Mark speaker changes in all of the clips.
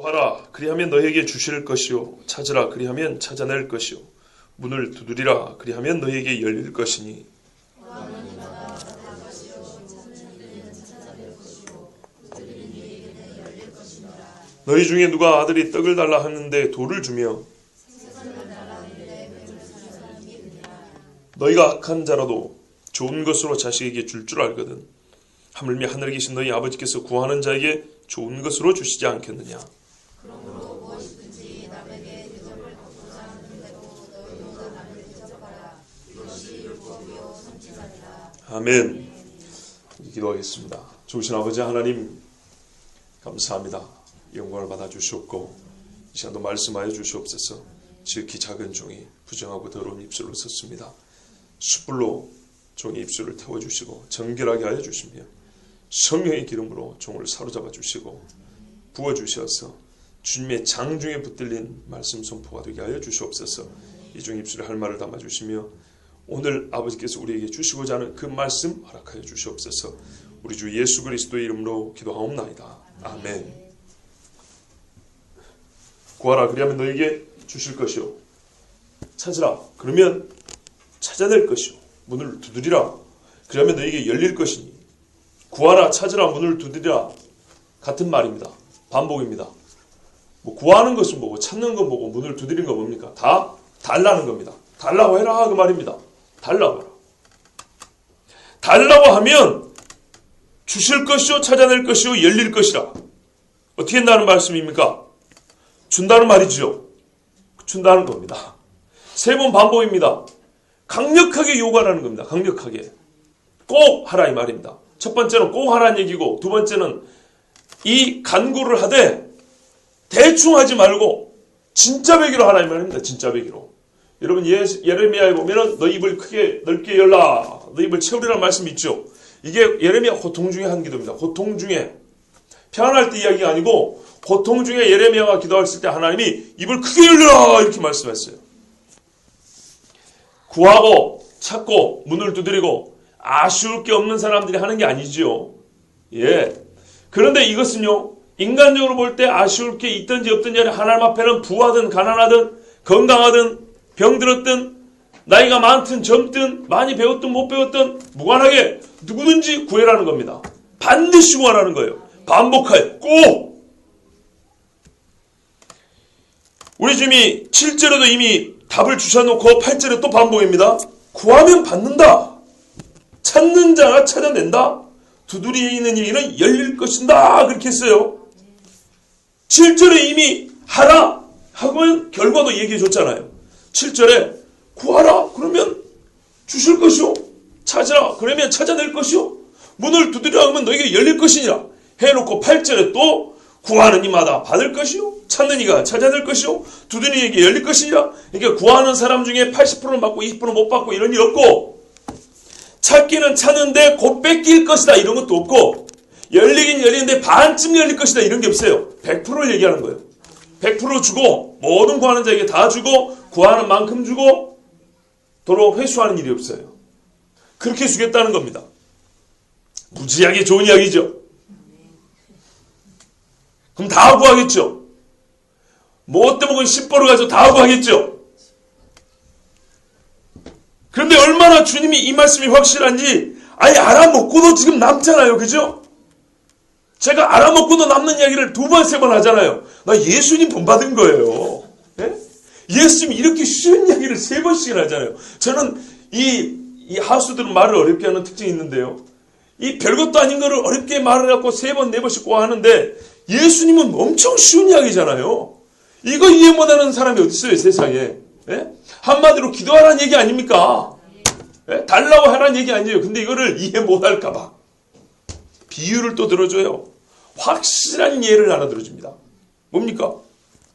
Speaker 1: 구하라 그리하면 너에게 주실 것이요 찾으라 그리하면 찾아낼 것이요 문을 두드리라 그리하면 너에게 열릴 것이니 너희 중에 누가 아들이 떡을 달라 하는데 돌을 주며 너희가 악한 자라도 좋은 것으로 자식에게 줄 줄 알거든 하물며 하늘에 계신 너희 아버지께서 구하는 자에게 좋은 것으로 주시지 않겠느냐.
Speaker 2: 그러므로 무엇이든지 남에게 대접을 받고자 하는데도 너희도 남을 대접하라. 이것이 율법이요 선지자니라.
Speaker 1: 아멘. 기도하겠습니다. 좋으신 아버지 하나님 감사합니다. 영광을 받아 주시옵고 이 시간도 말씀하여 주시옵소서. 지극히 작은 종이 부정하고 더러운 입술로 섰습니다. 숯불로 종의 입술을 태워주시고 정결하게 하여 주시며 성령의 기름으로 종을 사로잡아 주시고 부어주셔서 주님의 장중에 붙들린 말씀 선포가 되게 하여 주시옵소서. 이 종 입술에 할 말을 담아주시며 오늘 아버지께서 우리에게 주시고자 하는 그 말씀 허락하여 주시옵소서. 우리 주 예수 그리스도의 이름으로 기도하옵나이다. 아멘. 구하라 그리하면 너에게 주실 것이요 찾으라 그러면 찾아낼 것이요 문을 두드리라 그러면 너에게 열릴 것이니 구하라 찾으라 문을 두드리라 같은 말입니다. 반복입니다. 뭐 구하는 것은 뭐고 찾는 건 뭐고 문을 두드리는 건 뭡니까? 다 달라는 겁니다. 달라고 해라 그 말입니다. 달라고 해라. 달라고 하면 주실 것이요 찾아낼 것이요 열릴 것이라. 어떻게 한다는 말씀입니까? 준다는 말이죠. 준다는 겁니다. 3번 반복입니다. 강력하게 요구하라는 겁니다. 강력하게. 꼭 하라 이 말입니다. 첫 번째는 꼭 하라는 얘기고 두 번째는 이 간구를 하되 대충 하지 말고 진짜 배기로 하라 이 말입니다. 진짜 배기로. 여러분 예레미야에 보면은 너 입을 크게 넓게 열라. 너 입을 채우리라는 말씀이 있죠. 이게 예레미야 고통 중에 한 기도입니다. 고통 중에. 평안할 때 이야기가 아니고 고통 중에 예레미야가 기도했을 때 하나님이 입을 크게 열라 이렇게 말씀했어요. 구하고 찾고 문을 두드리고 아쉬울 게 없는 사람들이 하는 게 아니지요. 예. 그런데 이것은요. 인간적으로 볼 때 아쉬울 게 있든지 없든지 하나님 앞에는 부하든 가난하든 건강하든 병들었든 나이가 많든 젊든 많이 배웠든 못 배웠든 무관하게 누구든지 구해라는 겁니다. 반드시 구하라는 거예요. 반복하여 꼭. 우리 주님이 7절에도 이미 답을 주셔놓고 8절에 또 반복입니다. 구하면 받는다. 찾는 자가 찾아낸다. 두드리는 이는 열릴 것인다. 그렇게 했어요. 7절에 이미 하라 하고는 결과도 얘기해 줬잖아요. 7절에 구하라 그러면 주실 것이요. 찾으라 그러면 찾아낼 것이요. 문을 두드리라 하면 너에게 열릴 것이니라. 해놓고 8절에 또 구하는 이마다 받을 것이요. 찾는 이가 찾아낼 것이요. 두드리는 이에게 열릴 것이니라. 이게 구하는 사람 중에 80%는 받고 20%는 못 받고 이런 일 없고 찾기는 찾는데 곧 뺏길 것이다 이런 것도 없고 열리긴 열리는데 반쯤 열릴 것이다 이런 게 없어요. 100%를 얘기하는 거예요. 100% 주고 모든 구하는 자에게 다 주고 구하는 만큼 주고 도로 회수하는 일이 없어요. 그렇게 주겠다는 겁니다. 무지하게 좋은 이야기죠. 그럼 다 구하겠죠. 뭐 때문에 10벌을 가지고 다 구하겠죠. 그런데 얼마나 주님이 이 말씀이 확실한지 아예 알아먹고도 지금 남잖아요. 그죠? 제가 알아먹고도 남는 이야기를 2번, 3번 하잖아요. 나 예수님 본받은 거예요. 예? 예수님이 이렇게 쉬운 이야기를 3번씩이나 하잖아요. 저는 이 하수들은 말을 어렵게 하는 특징이 있는데요. 이 별것도 아닌 거를 어렵게 말을 해갖고 3번, 4번씩 꼭 하는데 예수님은 엄청 쉬운 이야기잖아요. 이거 이해 못하는 사람이 어디 있어요, 세상에. 예? 한마디로 기도하라는 얘기 아닙니까? 예? 달라고 하라는 얘기 아니에요. 근데 이거를 이해 못할까봐 비유를 또 들어줘요. 확실한 예를 하나 들어줍니다. 뭡니까?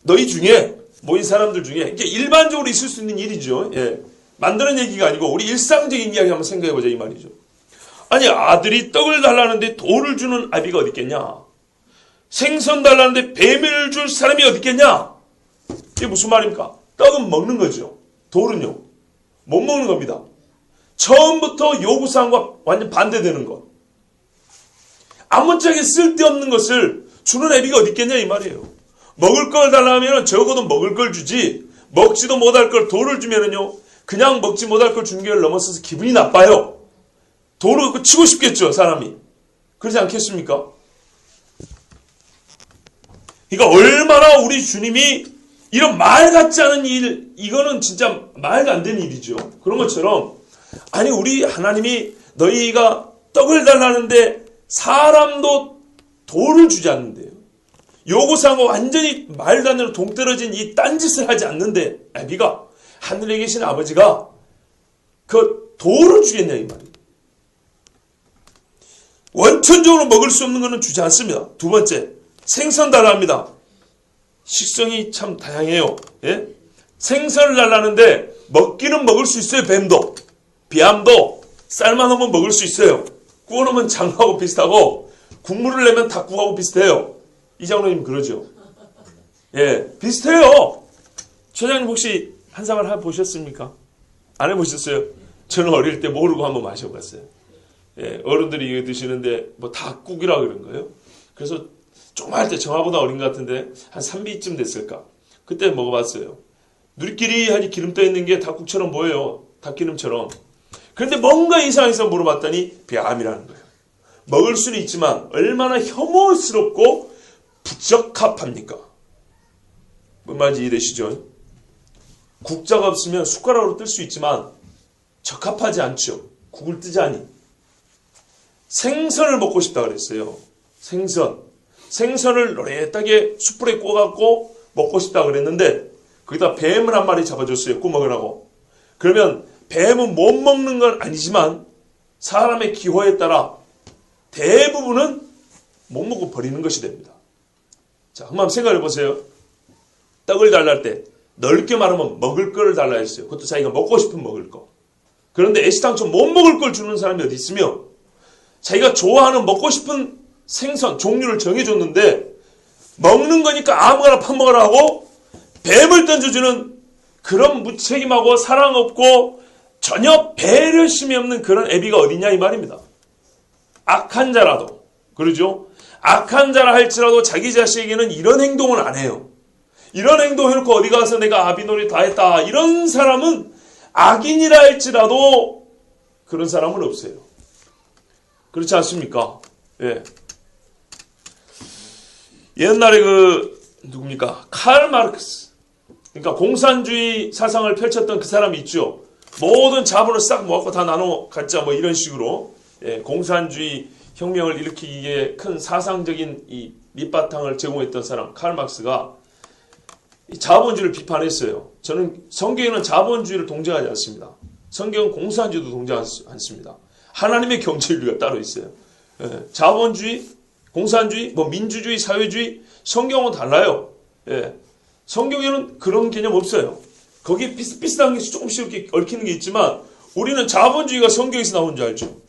Speaker 1: 너희 중에 모인 사람들 중에 이게 일반적으로 있을 수 있는 일이죠. 예. 만드는 얘기가 아니고 우리 일상적인 이야기 한번 생각해보자 이 말이죠. 아니 아들이 떡을 달라는데 돌을 주는 아비가 어디 있겠냐? 생선 달라는데 뱀을 줄 사람이 어디 있겠냐? 이게 무슨 말입니까? 떡은 먹는 거죠. 돌은요. 못 먹는 겁니다. 처음부터 요구사항과 완전 반대되는 것. 아무짝에 쓸데없는 것을 주는 애비가 어디 있겠냐 이 말이에요. 먹을 걸 달라 하면은 적어도 먹을 걸 주지, 먹지도 못할 걸 돌을 주면은요, 그냥 먹지 못할 걸 주는 게 넘어서서 기분이 나빠요. 돌을 치고 싶겠죠, 사람이. 그러지 않겠습니까? 그러니까 얼마나 우리 주님이 이런 말 같지 않은 일, 이거는 진짜 말도 안 되는 일이죠. 그런 것처럼, 아니, 우리 하나님이 너희가 떡을 달라는데 사람도 돌을 주지 않는데요. 요구사항 완전히 말도 안 되는 동떨어진 이 딴짓을 하지 않는데, 애비가 하늘에 계신 아버지가 그 돌을 주겠냐, 이 말이에요. 원천적으로 먹을 수 없는 것은 주지 않습니다. 두 번째, 생선 달라합니다. 식성이 참 다양해요. 예? 생선을 달라는데 먹기는 먹을 수 있어요. 뱀도, 비암도 삶아놓으면 먹을 수 있어요. 구워놓으면 장어하고 비슷하고 국물을 내면 닭국하고 비슷해요. 이 장로님 그러죠. 예, 비슷해요. 최장님 혹시 한상을 해보셨습니까? 안 해보셨어요? 저는 어릴 때 모르고 한번 마셔봤어요. 예, 어른들이 이거 드시는데 뭐 닭국이라 그런 거예요. 그래서 조그마할 때 정화보다 어린 것 같은데 한 3비쯤 됐을까? 그때 먹어봤어요. 누리끼리하니 기름 떠있는 게 닭국처럼 보여요. 닭기름처럼. 그런데 뭔가 이상해서 물어봤더니 비암이라는 거예요. 먹을 수는 있지만 얼마나 혐오스럽고 부적합합니까? 뭔 말인지 이해되시죠? 국자가 없으면 숟가락으로 뜰 수 있지만 적합하지 않죠. 국을 뜨자니. 생선을 먹고 싶다 그랬어요. 생선을 노릇하게 숯불에 구워갖고 먹고 싶다 그랬는데 거기다 뱀을 한 마리 잡아줬어요. 구워 먹으라고. 그러면 뱀은 못 먹는 건 아니지만 사람의 기호에 따라 대부분은 못 먹고 버리는 것이 됩니다. 자, 한번 생각해 보세요. 떡을 달라 할 때 넓게 말하면 먹을 거를 달라 했어요. 그것도 자기가 먹고 싶은 먹을 거. 그런데 애시당초 못 먹을 걸 주는 사람이 어디 있으며 자기가 좋아하는 먹고 싶은 생선 종류를 정해줬는데 먹는 거니까 아무거나 파먹으라 하고 뱀을 던져주는 그런 무책임하고 사랑 없고 전혀 배려심이 없는 그런 애비가 어디냐 이 말입니다. 악한 자라도 그러죠. 악한 자라 할지라도 자기 자식에게는 이런 행동을 안 해요. 이런 행동 해놓고 어디 가서 내가 아비놀이 다 했다. 이런 사람은 악인이라 할지라도 그런 사람은 없어요. 그렇지 않습니까? 예. 옛날에 누굽니까? 칼 마르크스. 그러니까 공산주의 사상을 펼쳤던 그 사람이 있죠. 모든 자본을 싹 모아서 다 나눠 갖자 뭐 이런 식으로. 예, 공산주의 혁명을 일으키기에 큰 사상적인 이 밑바탕을 제공했던 사람, 칼 마르크스가 이 자본주의를 비판했어요. 저는 성경에는 자본주의를 동정하지 않습니다. 성경은 공산주의도 동정하지 않습니다. 하나님의 경제윤리가 따로 있어요. 예, 자본주의, 공산주의, 뭐 민주주의, 사회주의, 성경은 달라요. 예, 성경에는 그런 개념 없어요. 거기에 비슷비슷한 게 조금씩 이렇게 얽히는 게 있지만 우리는 자본주의가 성경에서 나온 줄 알죠.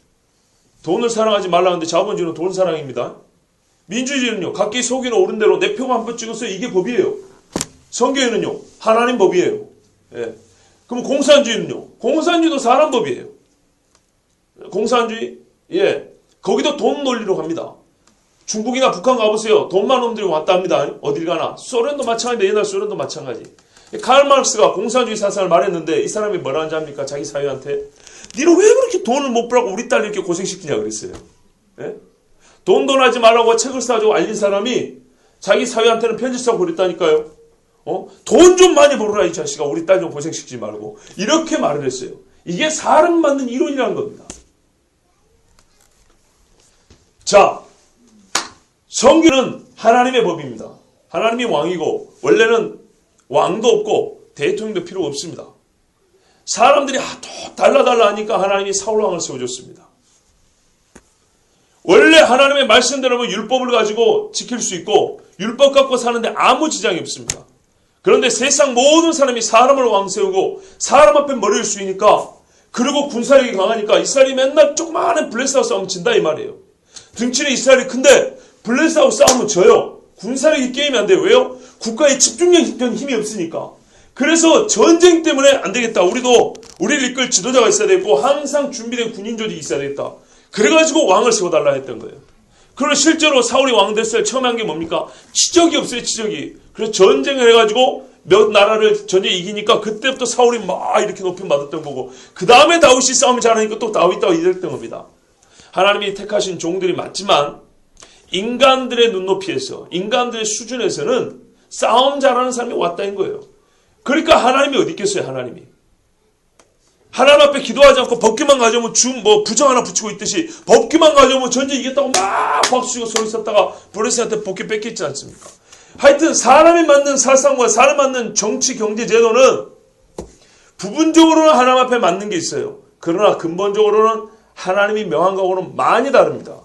Speaker 1: 돈을 사랑하지 말라는데 자본주의는 돈 사랑입니다. 민주주의는요. 각기 속이는 옳은 대로 내 표가 한 번 찍었어요. 이게 법이에요. 성경에는요. 하나님 법이에요. 예. 그럼 공산주의는요. 공산주의도 사람 법이에요. 공산주의? 예. 거기도 돈 논리로 갑니다. 중국이나 북한 가보세요. 돈 많은 놈들이 왔다 합니다. 어딜 가나. 소련도 마찬가지인데 옛날 소련도 마찬가지. 칼 마르크스가 공산주의 사상을 말했는데 이 사람이 뭐라는지 압니까? 자기 사회한테. 니는 왜 그렇게 돈을 못 벌고 우리 딸 이렇게 고생시키냐 그랬어요. 예? 돈하지 말라고 책을 써가지고 알린 사람이 자기 사회한테는 편지 쓰고 그랬다니까요. 돈 좀 많이 벌어라 이 자식아. 우리 딸 좀 고생시키지 말고. 이렇게 말을 했어요. 이게 사람 맞는 이론이라는 겁니다. 자, 성경은 하나님의 법입니다. 하나님이 왕이고 원래는 왕도 없고 대통령도 필요 없습니다. 사람들이 또 달라달라 하니까 하나님이 사울왕을 세워줬습니다. 원래 하나님의 말씀대로면 율법을 가지고 지킬 수 있고 율법 갖고 사는데 아무 지장이 없습니다. 그런데 세상 모든 사람이 사람을 왕 세우고 사람 앞에 머리를 숙이니까 그리고 군사력이 강하니까 이스라엘이 맨날 조그마한 블레셋하고 싸우면 진다 이 말이에요. 등치는 이스라엘이 큰데 블레셋하고 싸우면 져요. 군사력이 게임이 안 돼요. 왜요? 국가의 집중력 힘이 없으니까. 그래서 전쟁 때문에 안 되겠다. 우리를 이끌 지도자가 있어야 되겠고 항상 준비된 군인 조직이 있어야 되겠다. 그래가지고 왕을 세워달라 했던 거예요. 그리고 실제로 사울이 왕 됐을 때 처음 한 게 뭡니까? 치적이 없어요, 치적이. 그래서 전쟁을 해가지고 몇 나라를 전쟁 이기니까 그때부터 사울이 막 이렇게 높임 받았던 거고, 그 다음에 다윗이 싸움을 잘하니까 또 다윗다고 이랬던 겁니다. 하나님이 택하신 종들이 맞지만 인간들의 눈높이에서, 인간들의 수준에서는 싸움 잘하는 사람이 왔다는 거예요. 그러니까 하나님이 어디 있겠어요, 하나님이. 하나님 앞에 기도하지 않고 법규만 가져오면 부정 하나 붙이고 있듯이 법규만 가져오면 전쟁 이겼다고 막 박수치고 소리 쳤다가 블레셋한테 법규 뺏겼지 않습니까? 하여튼 사람이 만든 사상과 사람이 만든 정치, 경제, 제도는 부분적으로는 하나님 앞에 맞는 게 있어요. 그러나 근본적으로는 하나님이 명한 거하고는 많이 다릅니다.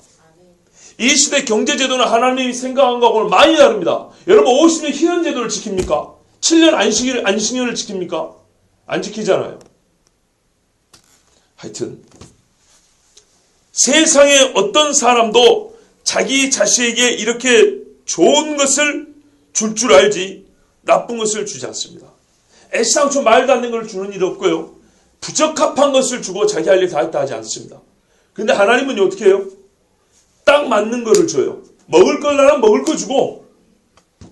Speaker 1: 이 시대 경제 제도는 하나님이 생각한 거하고는 많이 다릅니다. 여러분 50년 희연 제도를 지킵니까? 7년 안식일을 지킵니까? 안 지키잖아요. 하여튼 세상에 어떤 사람도 자기 자식에게 이렇게 좋은 것을 줄 줄 알지 나쁜 것을 주지 않습니다. 애시당초 말도 안 되는 걸 주는 일 없고요. 부적합한 것을 주고 자기 할 일 다 했다 하지 않습니다. 근데 하나님은 어떻게 해요? 딱 맞는 거를 줘요. 먹을 거라면 먹을 거 주고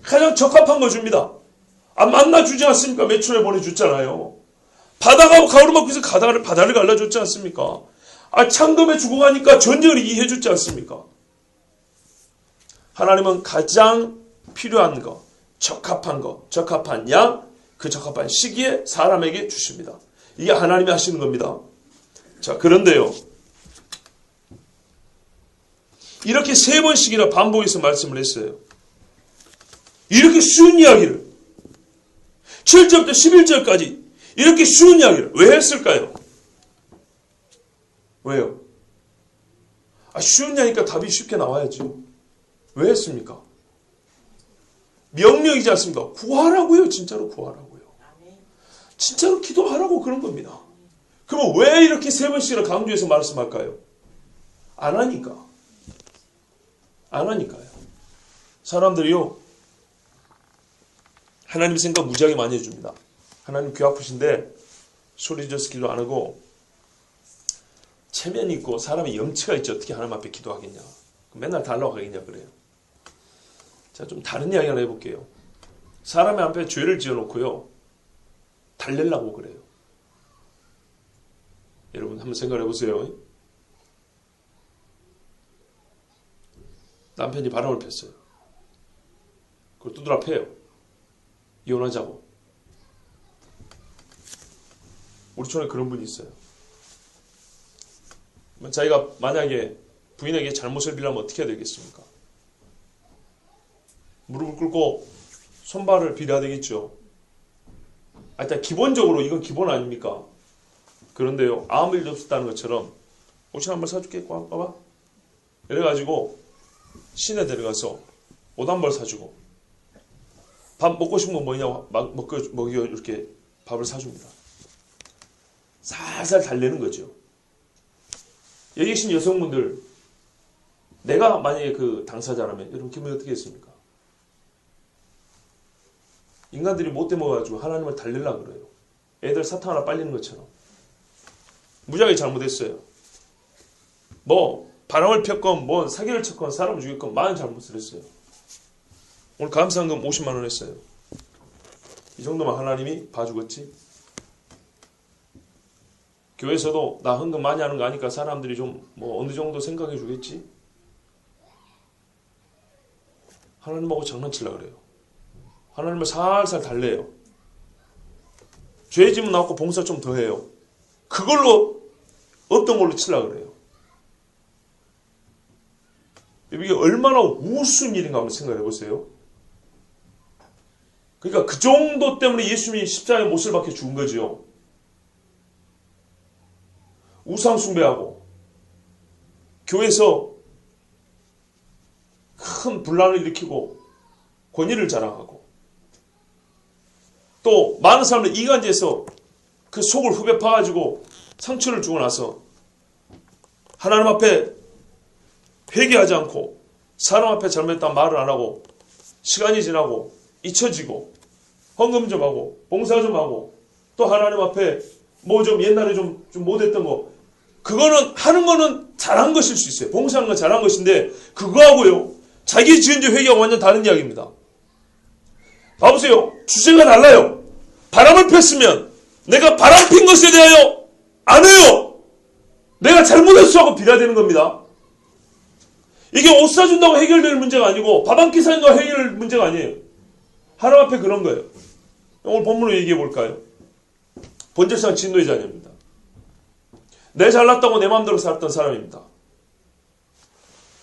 Speaker 1: 가장 적합한 거 줍니다. 안 만나 주지 않습니까? 매출에 보내줬잖아요. 바다가 가오르막에서 바다를 갈라줬지 않습니까? 창검에 죽어 가니까 전쟁을 이기게 해줬지 않습니까? 하나님은 가장 필요한 거, 적합한 양, 그 적합한 시기에 사람에게 주십니다. 이게 하나님이 하시는 겁니다. 자, 그런데요. 이렇게 3번씩이나 반복해서 말씀을 했어요. 이렇게 쉬운 이야기를 7절부터 11절까지 이렇게 쉬운 이야기를 왜 했을까요? 왜요? 쉬운 이야기니까 답이 쉽게 나와야죠. 왜 했습니까? 명령이지 않습니까? 구하라고요. 진짜로 구하라고요. 진짜로 기도하라고 그런 겁니다. 그러면 왜 이렇게 3번씩이나 강조해서 말씀할까요? 안 하니까. 안 하니까요. 사람들이요. 하나님 생각 무지하게 많이 해줍니다. 하나님 귀 아프신데 소리 져서 기도 안 하고 체면이 있고 사람의 염치가 있지 어떻게 하나님 앞에 기도하겠냐. 맨날 달라고 하겠냐 그래요. 자, 좀 다른 이야기 하나 해볼게요. 사람의 앞에 죄를 지어놓고요. 달래려고 그래요. 여러분 한번 생각해 보세요. 남편이 바람을 폈어요. 그걸 두드려 패요. 이혼하자고. 우리 촌에 그런 분이 있어요. 자기가 만약에 부인에게 잘못을 빌려면 어떻게 해야 되겠습니까? 무릎을 꿇고 손발을 빌어야 되겠죠. 일단 기본적으로 이건 기본 아닙니까? 그런데요. 아무 일도 없었다는 것처럼 옷을 한 벌 사줄게. 봐봐. 이래가지고 시내 데려가서 옷 한 벌 사주고 밥 먹고 싶은 거 뭐냐고 막 먹여 이렇게 밥을 사줍니다. 살살 달래는 거죠. 여기 계신 여성분들 내가 만약에 그 당사자라면 여러분 기분이 어떻게 했습니까? 인간들이 못돼 먹어가지고 하나님을 달래려고 그래요. 애들 사탕 하나 빨리는 것처럼. 무지하게 잘못했어요. 바람을 폈건 사기를 쳤건 사람을 죽였건 많은 잘못을 했어요. 오늘 감사한금 50만 원 했어요. 이 정도면 하나님이 봐주겠지? 교회에서도 나 헌금 많이 하는 거 아니까 사람들이 좀 어느 정도 생각해 주겠지? 하나님하고 장난치려고 그래요. 하나님을 살살 달래요. 죄 지면 나왔고 봉사 좀 더 해요. 그걸로 없던 걸로 치려고 그래요. 이게 얼마나 우스운 일인가 한번 생각해 보세요. 그러니까 그 정도 때문에 예수님이 십자가에 못을 박혀 죽은 거죠. 우상 숭배하고 교회에서 큰 분란을 일으키고 권위를 자랑하고 또 많은 사람들 이간질해서 그 속을 후벼 파가지고 상처를 주고 나서 하나님 앞에 회개하지 않고 사람 앞에 잘못했다 말을 안 하고 시간이 지나고 잊혀지고 헌금 좀 하고 봉사 좀 하고 또 하나님 앞에 좀 옛날에 좀 못했던 거 그거는 하는 거는 잘한 것일 수 있어요. 봉사하는 건 잘한 것인데 그거하고요, 자기 지은 죄 회개가 완전 다른 이야기입니다. 봐보세요. 주제가 달라요. 바람을 폈으면 내가 바람 핀 것에 대하여 안 해요. 내가 잘못했어 하고 빌어야 되는 겁니다. 이게 옷 사준다고 해결될 문제가 아니고 밥 한 끼 사준다고 해결될 문제가 아니에요. 하나님 앞에 그런 거예요. 오늘 본문으로 얘기해 볼까요? 본질상 진노의 자녀입니다. 내 잘났다고 내 마음대로 살았던 사람입니다.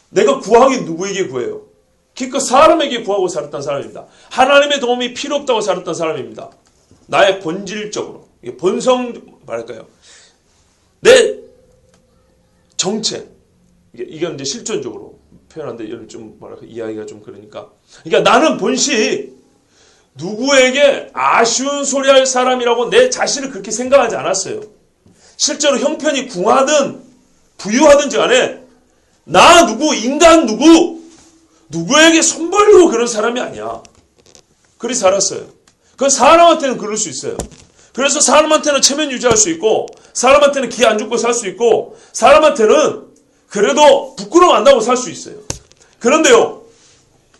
Speaker 1: 내가 구하긴 누구에게 구해요? 기껏 사람에게 구하고 살았던 사람입니다. 하나님의 도움이 필요 없다고 살았던 사람입니다. 나의 본질적으로, 본성, 말할까요? 내 정체, 이건 이제 실존적으로 표현하는데, 이건 좀 뭐랄까, 이야기가 좀 그러니까. 그러니까 나는 본식, 누구에게 아쉬운 소리 할 사람이라고 내 자신을 그렇게 생각하지 않았어요. 실제로 형편이 궁하든 부유하든지 간에 나 누구, 인간 누구에게 손 벌리고 그런 사람이 아니야. 그리 살았어요. 그건 사람한테는 그럴 수 있어요. 그래서 사람한테는 체면 유지할 수 있고, 사람한테는 기 안 죽고 살 수 있고, 사람한테는 그래도 부끄러움 안 나고 살 수 있어요. 그런데요,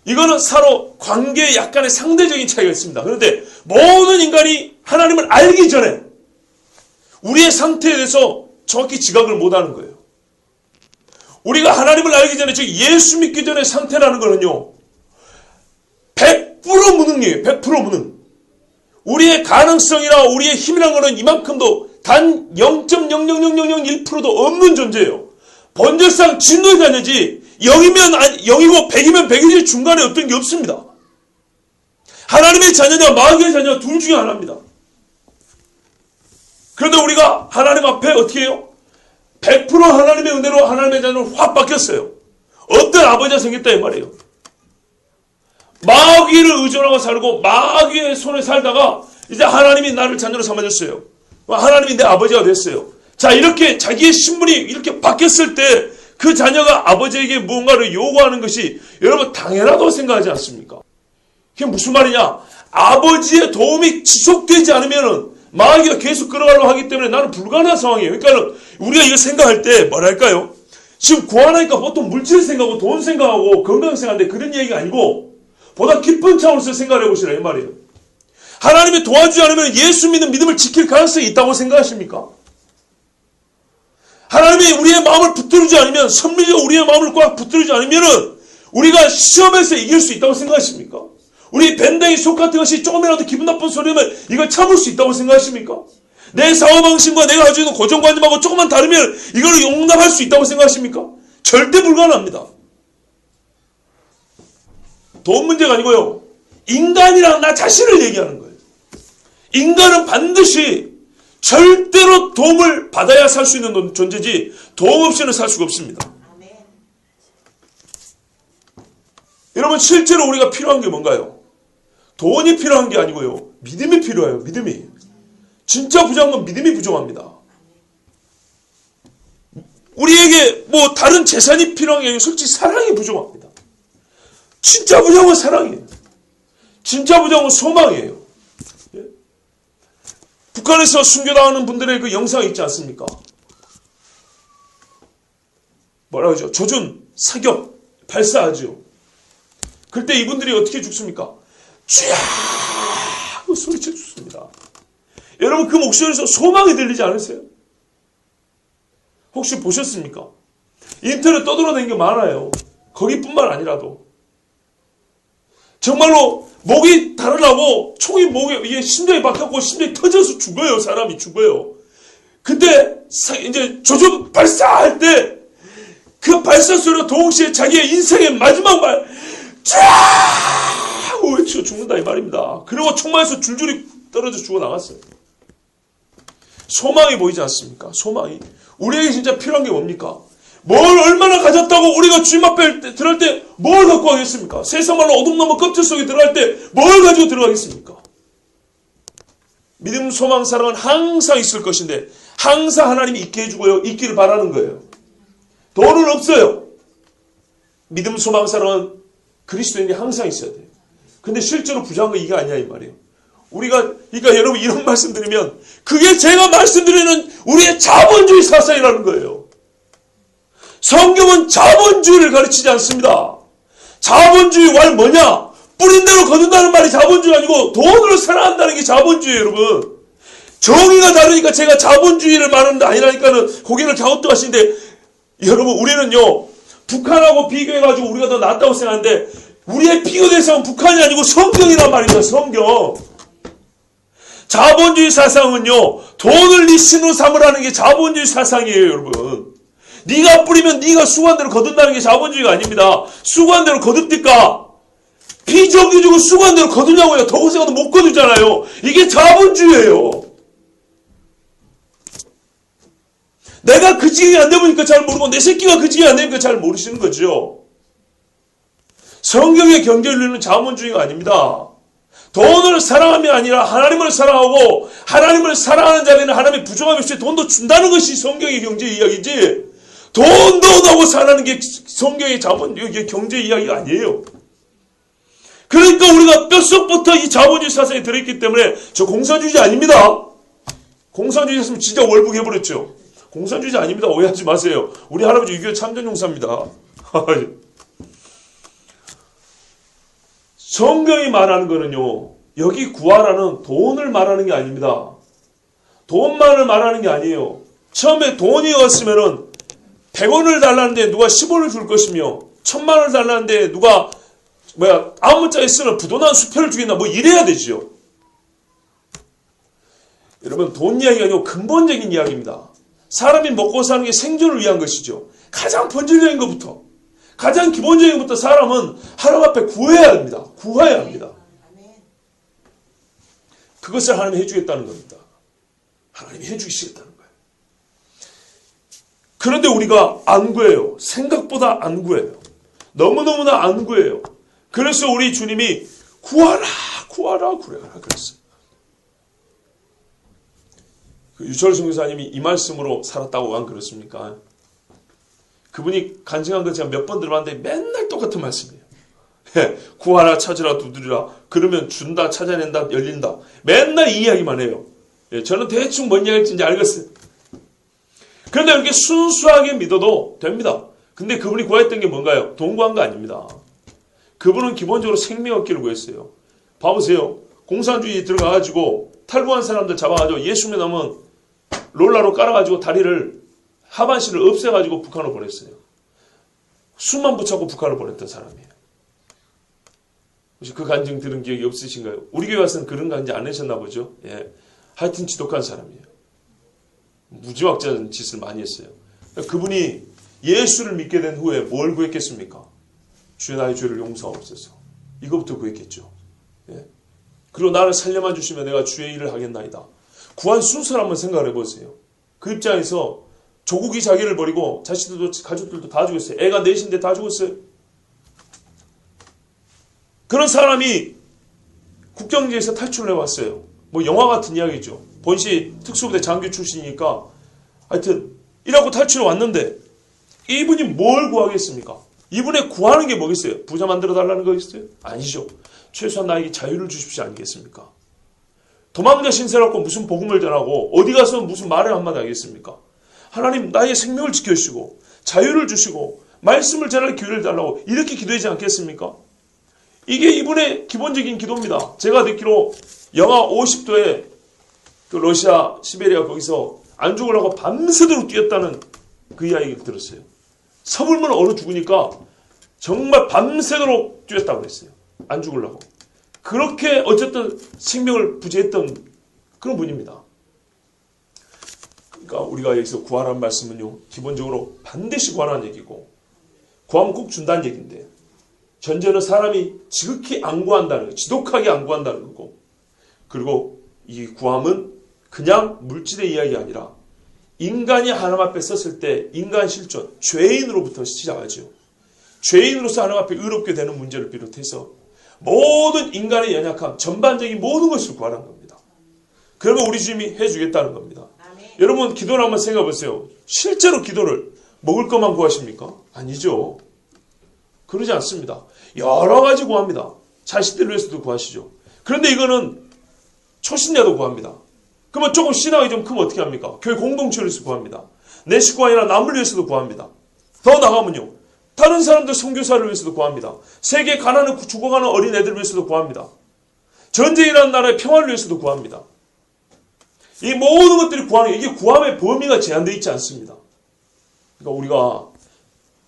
Speaker 1: 이거는 서로 관계에 약간의 상대적인 차이가 있습니다. 그런데 모든 인간이 하나님을 알기 전에 우리의 상태에 대해서 정확히 지각을 못하는 거예요. 우리가 하나님을 알기 전에, 즉 예수 믿기 전의 상태라는 거는요, 100% 무능이에요. 100% 무능. 우리의 가능성이나 우리의 힘이라는 거는 이만큼도 단 0.00001%도 없는 존재예요. 본질상 진노의 자녀지 0이면 0이고 100이면 100이지 중간에 어떤 게 없습니다. 하나님의 자녀냐 마귀의 자녀 둘 중에 하나입니다. 그런데 우리가 하나님 앞에 어떻게 해요? 100% 하나님의 은혜로 하나님의 자녀로 확 바뀌었어요. 어떤 아버지가 생겼다 이 말이에요. 마귀를 의존하고 살고 마귀의 손에 살다가 이제 하나님이 나를 자녀로 삼아줬어요. 하나님이 내 아버지가 됐어요. 자, 이렇게 자기의 신분이 이렇게 바뀌었을 때 그 자녀가 아버지에게 무언가를 요구하는 것이 여러분 당연하다고 생각하지 않습니까? 그게 무슨 말이냐? 아버지의 도움이 지속되지 않으면은 마귀가 계속 끌어가려고 하기 때문에 나는 불가능한 상황이에요. 그러니까 우리가 이거 생각할 때 뭐랄까요? 지금 구하니까 보통 물질 생각하고 돈 생각하고 건강 생각하는데 그런 얘기가 아니고 보다 깊은 차원에서 생각을 해보시라 이 말이에요. 하나님이 도와주지 않으면 예수 믿는 믿음을 지킬 가능성이 있다고 생각하십니까? 하나님이 우리의 마음을 붙들지 않으면, 선미적으로 우리의 마음을 꽉 붙들지 않으면은 우리가 시험에서 이길 수 있다고 생각하십니까? 우리 밴댕이 속 같은 것이 조금이라도 기분 나쁜 소리면 이걸 참을 수 있다고 생각하십니까? 내 사고방식과 내가 가지고 있는 고정관념하고 조금만 다르면 이걸 용납할 수 있다고 생각하십니까? 절대 불가능합니다. 돈 문제가 아니고요. 인간이랑 나 자신을 얘기하는 거예요. 인간은 반드시 절대로 도움을 받아야 살 수 있는 존재지 도움 없이는 살 수가 없습니다. 여러분 실제로 우리가 필요한 게 뭔가요? 돈이 필요한 게 아니고요. 믿음이 필요해요. 믿음이. 진짜 부족한 건 믿음이 부족합니다. 우리에게 뭐 다른 재산이 필요한 게 아니고 솔직히 사랑이 부족합니다. 진짜 부족한 건 사랑이에요. 진짜 부족한 건 소망이에요. 북한에서 순교당하는 분들의 그 영상이 있지 않습니까? 뭐라 그러죠? 조준, 사격, 발사하죠. 그때 이분들이 어떻게 죽습니까? 쥐야! 하고 소리쳐 죽습니다. 여러분 그 목소리에서 소망이 들리지 않으세요? 혹시 보셨습니까? 인터넷 떠돌아다니는 게 많아요. 거기뿐만 아니라도. 정말로 목이 달아나고 총이 목에 이게 심장에 박혔고 심장이 터져서 죽어요. 사람이 죽어요. 근데 이제 조준 발사할 때 그 발사 소리와 동시에 자기의 인생의 마지막 말 쫙 하고 외치고 죽는다 이 말입니다. 그리고 총만에서 줄줄이 떨어져 죽어 나갔어요. 소망이 보이지 않습니까? 소망이. 우리에게 진짜 필요한 게 뭡니까? 뭘 얼마나 가졌다고 우리가 주님 앞에 들어갈 때 뭘 갖고 가겠습니까? 세상 말로 어둠 너머 껍질 속에 들어갈 때 뭘 가지고 들어가겠습니까? 믿음, 소망, 사랑은 항상 있을 것인데 항상 하나님이 있게 해주고요. 있기를 바라는 거예요. 돈은 없어요. 믿음, 소망, 사랑은 그리스도인이 항상 있어야 돼요. 근데 실제로 부자한 거 이게 아니야 이 말이에요. 그러니까 여러분 이런 말씀 드리면 그게 제가 말씀드리는 우리의 자본주의 사상이라는 거예요. 성경은 자본주의를 가르치지 않습니다. 자본주의 왈 뭐냐? 뿌린 대로 거둔다는 말이 자본주의 아니고 돈으로 살아간다는 게 자본주의예요, 여러분. 정의가 다르니까 제가 자본주의를 말하는 게 아니라니까는 고개를 갸우뚱하시는데, 여러분, 우리는요, 북한하고 비교해가지고 우리가 더 낫다고 생각하는데, 우리의 비교 대상은 북한이 아니고 성경이란 말이죠, 성경. 자본주의 사상은요, 돈을 네 신으로 삼으라는 게 자본주의 사상이에요, 여러분. 네가 뿌리면 네가 수고한 대로 거둔다는 게 자본주의가 아닙니다. 수고한 대로 거둡니까? 비정규직으로 수고한 대로 거두냐고요. 더 고생해도 못 거두잖아요. 이게 자본주의예요. 내가 그 지경이 안 되보니까 잘 모르고 내 새끼가 그 지경이 안 되니까 잘 모르시는 거죠. 성경의 경제윤리는 자본주의가 아닙니다. 돈을 사랑함이 아니라 하나님을 사랑하고 하나님을 사랑하는 자에는 하나님의 부족함이 없이 돈도 준다는 것이 성경의 경제 이야기지, 돈도 얻고 사는 게 성경의 경제 이야기가 아니에요. 그러니까 우리가 뼛속부터 이 자본주의 사상에 들어있기 때문에 저 공산주의자 아닙니다. 공산주의였으면 진짜 월북해버렸죠. 공산주의자 아닙니다. 오해하지 마세요. 우리 할아버지 6.25 참전용사입니다. 성경이 말하는 거는요, 여기 구하라는 돈을 말하는 게 아닙니다. 돈만을 말하는 게 아니에요. 처음에 돈이 없으면은 100원을 달라는데 누가 10원을 줄 것이며 1000만원을 달라는데 누가 아무짝에 쓰는 부도난 수표를 주겠나, 뭐 이래야 되지요. 여러분, 돈 이야기가 아니고 근본적인 이야기입니다. 사람이 먹고 사는 게 생존을 위한 것이죠. 가장 본질적인 것부터, 가장 기본적인 것부터 사람은 하나님 앞에 구해야 합니다. 구해야 합니다. 그것을 하나님이 해주겠다는 겁니다. 하나님이 해주시겠다는 거예요. 그런데 우리가 안 구해요. 생각보다 안 구해요. 너무너무나 안 구해요. 그래서 우리 주님이 구하라, 구하라, 구하라 그랬어요. 유철 선교사님이 이 말씀으로 살았다고 안 그렇습니까? 그분이 간증한 거 제가 몇 번 들어봤는데 맨날 똑같은 말씀이에요. 구하라, 찾으라, 두드리라. 그러면 준다, 찾아낸다, 열린다. 맨날 이 이야기만 해요. 저는 대충 뭔 이야기인지 알겠어요. 그런데 이렇게 순수하게 믿어도 됩니다. 근데 그분이 구했던 게 뭔가요? 돈 구한 거 아닙니다. 그분은 기본적으로 생명 얻기를 구했어요. 봐보세요. 공산주의 들어가가지고 탈북한 사람들 잡아가지고 예수 믿으면 롤라로 깔아가지고 다리를 하반신을 없애가지고 북한으로 보냈어요. 수만 붙잡고 북한으로 보냈던 사람이에요. 혹시 그 간증 들은 기억이 없으신가요? 우리 교회 와서는 그런 간증 안 하셨나 보죠. 예. 하여튼 지독한 사람이에요. 무지막지한 짓을 많이 했어요. 그분이 예수를 믿게 된 후에 뭘 구했겠습니까? 주여 나의 죄를 용서하옵소서. 이거부터 구했겠죠. 예. 그리고 나를 살려만 주시면 내가 주의 일을 하겠나이다. 구한 순서를 한번 생각해 보세요. 그 입장에서 조국이 자기를 버리고 자식들도 가족들도 다 죽었어요. 애가 넷인데 다 죽었어요. 그런 사람이 국경지에서 탈출을 해왔어요. 뭐 영화 같은 이야기죠. 본시 특수부대 장교 출신이니까 하여튼 이라고 탈출해 왔는데 이분이 뭘 구하겠습니까? 이분의 구하는 게 뭐겠어요? 부자 만들어 달라는 거겠어요? 아니죠. 최소한 나에게 자유를 주십시오 아니겠습니까? 도망자 신세라고 무슨 복음을 전하고 어디 가서 무슨 말을 한마디 하겠습니까? 하나님 나의 생명을 지켜주시고 자유를 주시고 말씀을 전할 기회를 달라고 이렇게 기도하지 않겠습니까? 이게 이분의 기본적인 기도입니다. 제가 듣기로 영하 50도에 그 러시아 시베리아 거기서 안 죽으려고 밤새도록 뛰었다는 그 이야기를 들었어요. 서불면 얼어 죽으니까 정말 밤새도록 뛰었다고 그랬어요. 안 죽으려고. 그렇게 어쨌든 생명을 부재했던 그런 분입니다. 그러니까 우리가 여기서 구하라는 말씀은요, 기본적으로 반드시 구하라는 얘기고, 구하면 꼭 준다는 얘기인데, 전제는 사람이 지극히 안 구한다는 거, 지독하게 안 구한다는 거고, 그리고 이 구함은 그냥 물질의 이야기가 아니라 인간이 하나님 앞에 섰을 때 인간 실존, 죄인으로부터 시작하죠. 죄인으로서 하나님 앞에 의롭게 되는 문제를 비롯해서 모든 인간의 연약함, 전반적인 모든 것을 구하라는 겁니다. 그러면 우리 주님이 해주겠다는 겁니다. 아멘. 여러분 기도를 한번 생각해 보세요. 실제로 기도를 먹을 것만 구하십니까? 아니죠. 그러지 않습니다. 여러 가지 구합니다. 자식들을 위해서도 구하시죠. 그런데 이거는 초신자도 구합니다. 그러면 조금 신앙이 좀 크면 어떻게 합니까? 교회 공동체를 위해서 구합니다. 내 식구가 아니라 남을 위해서도 구합니다. 더 나가면요. 다른 사람들 선교사를 위해서도 구합니다. 세계 가난을 죽어가는 어린애들을 위해서도 구합니다. 전쟁이라는 나라의 평화를 위해서도 구합니다. 이 모든 것들이 구하는 게 이게 구함의 범위가 제한되어 있지 않습니다. 그러니까 우리가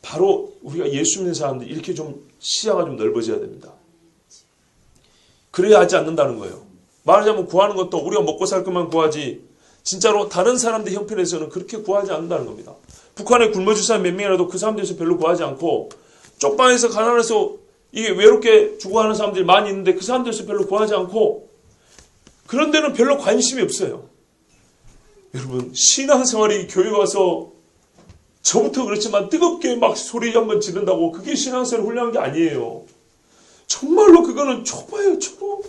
Speaker 1: 바로 우리가 예수 믿는 사람들 이렇게 좀 시야가 좀 넓어져야 됩니다. 그래야 하지 않는다는 거예요. 말하자면 구하는 것도 우리가 먹고 살 것만 구하지 진짜로 다른 사람들 형편에서는 그렇게 구하지 않는다는 겁니다. 북한에 굶어줄 사람 몇 명이라도 그 사람들에서 별로 구하지 않고 쪽방에서 가난해서 이게 외롭게 죽어가는 사람들이 많이 있는데 그 사람들에서 별로 구하지 않고 그런 데는 별로 관심이 없어요. 여러분 신앙생활이 교회 와서 저부터 그렇지만 뜨겁게 막 소리 한번 지른다고 그게 신앙생활 훌륭한 게 아니에요. 정말로 그거는 초보예요. 초보.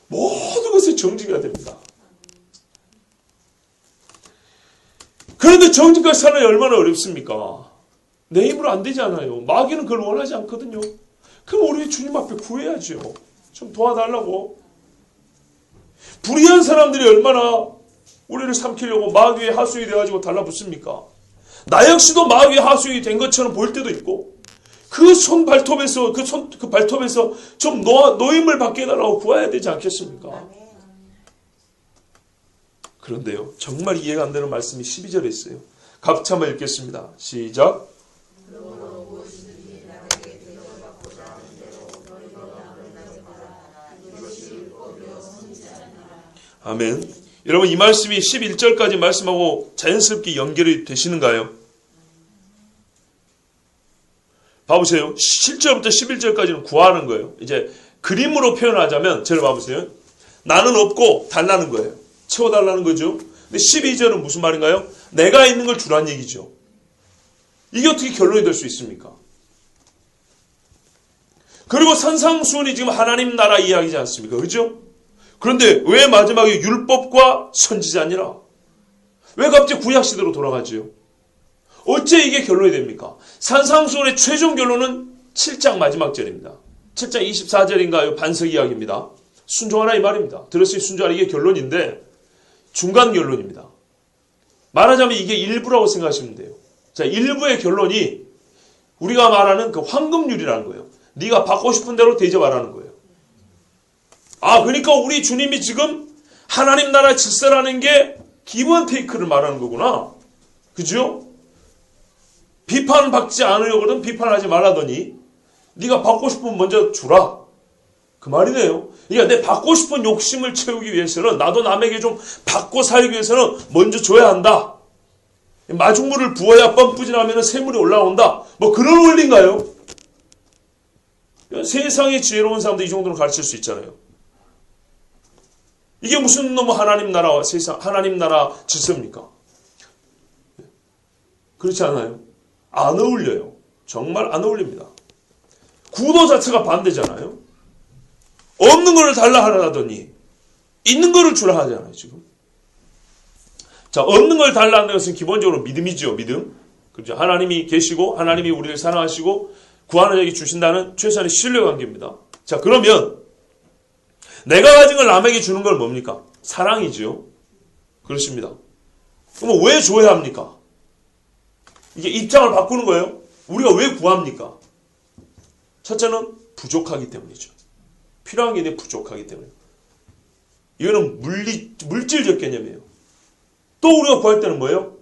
Speaker 1: 모든 것이 정직해야 됩니다. 그런데 정직하게 사는 게 얼마나 어렵습니까? 내 힘으로 안 되잖아요. 마귀는 그걸 원하지 않거든요. 그럼 우리 주님 앞에 구해야죠. 좀 도와달라고. 불의한 사람들이 얼마나 우리를 삼키려고 마귀의 하수인이 돼가지고 달라붙습니까? 나 역시도 마귀의 하수인이 된 것처럼 보일 때도 있고 그 발톱에서 좀 노임을 받게 해달라고 구해야 되지 않겠습니까? 그런데요. 정말 이해가 안 되는 말씀이 12절에 있어요. 같이 한번 읽겠습니다. 시작. 아멘. 여러분 이 말씀이 11절까지 말씀하고 자연스럽게 연결이 되시는가요? 봐보세요. 7절부터 11절까지는 구하는 거예요. 이제 그림으로 표현하자면 저를 봐보세요. 나는 없고 달라는 거예요. 채워달라는 거죠. 근데 12절은 무슨 말인가요? 내가 있는 걸 주란 얘기죠. 이게 어떻게 결론이 될 수 있습니까? 그리고 산상수훈이 지금 하나님 나라 이야기지 않습니까? 그렇죠? 그런데 왜 마지막에 율법과 선지자니라? 왜 갑자기 구약시대로 돌아가지요? 어째 이게 결론이 됩니까? 산상수훈의 최종 결론은 7장 마지막 절입니다. 7장 24절인가요? 반석 이야기입니다. 순종하라 이 말입니다. 들었으니 순종하라 이게 결론인데 중간 결론입니다. 말하자면 이게 일부라고 생각하시면 돼요. 자, 일부의 결론이 우리가 말하는 그 황금률이라는 거예요. 네가 받고 싶은 대로 대접하라는 거예요. 아, 그러니까 우리 주님이 지금 하나님 나라 질서라는 게 기브 테이크를 말하는 거구나. 그죠? 비판받지 않으려거든 비판하지 말라더니 네가 받고 싶으면 먼저 주라. 그 말이네요. 그러니까 내 받고 싶은 욕심을 채우기 위해서는 나도 남에게 좀 받고 살기 위해서는 먼저 줘야 한다. 마중물을 부어야 뻔뿌진하면 샘물이 올라온다. 뭐 그런 원리인가요? 세상의 지혜로운 사람들 이 정도는 가르칠 수 있잖아요. 이게 무슨 너무 하나님 나라와 세상 하나님 나라 질서입니까? 그렇지 않아요? 안 어울려요. 정말 안 어울립니다. 구도 자체가 반대잖아요. 없는 거를 달라 하라더니 있는 거를 주라 하잖아요. 지금. 자, 없는 걸 달라는 것은 기본적으로 믿음이죠. 믿음. 그렇죠. 하나님이 계시고 하나님이 우리를 사랑하시고 구하는 자에게 주신다는 최소한의 신뢰관계입니다. 자, 그러면 내가 가진 걸 남에게 주는 건 뭡니까? 사랑이죠. 그렇습니다. 그럼 왜 줘야 합니까? 이게 입장을 바꾸는 거예요. 우리가 왜 구합니까? 첫째는 부족하기 때문이죠. 필요한 게 부족하기 때문에. 이거는 물질적 개념이에요. 또 우리가 구할 때는 뭐예요?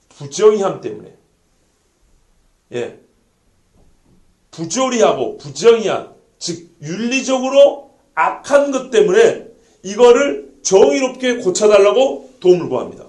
Speaker 1: 부정의함 때문에. 예. 부조리하고 부정의한, 즉 윤리적으로 악한 것 때문에 이거를 정의롭게 고쳐달라고 도움을 구합니다.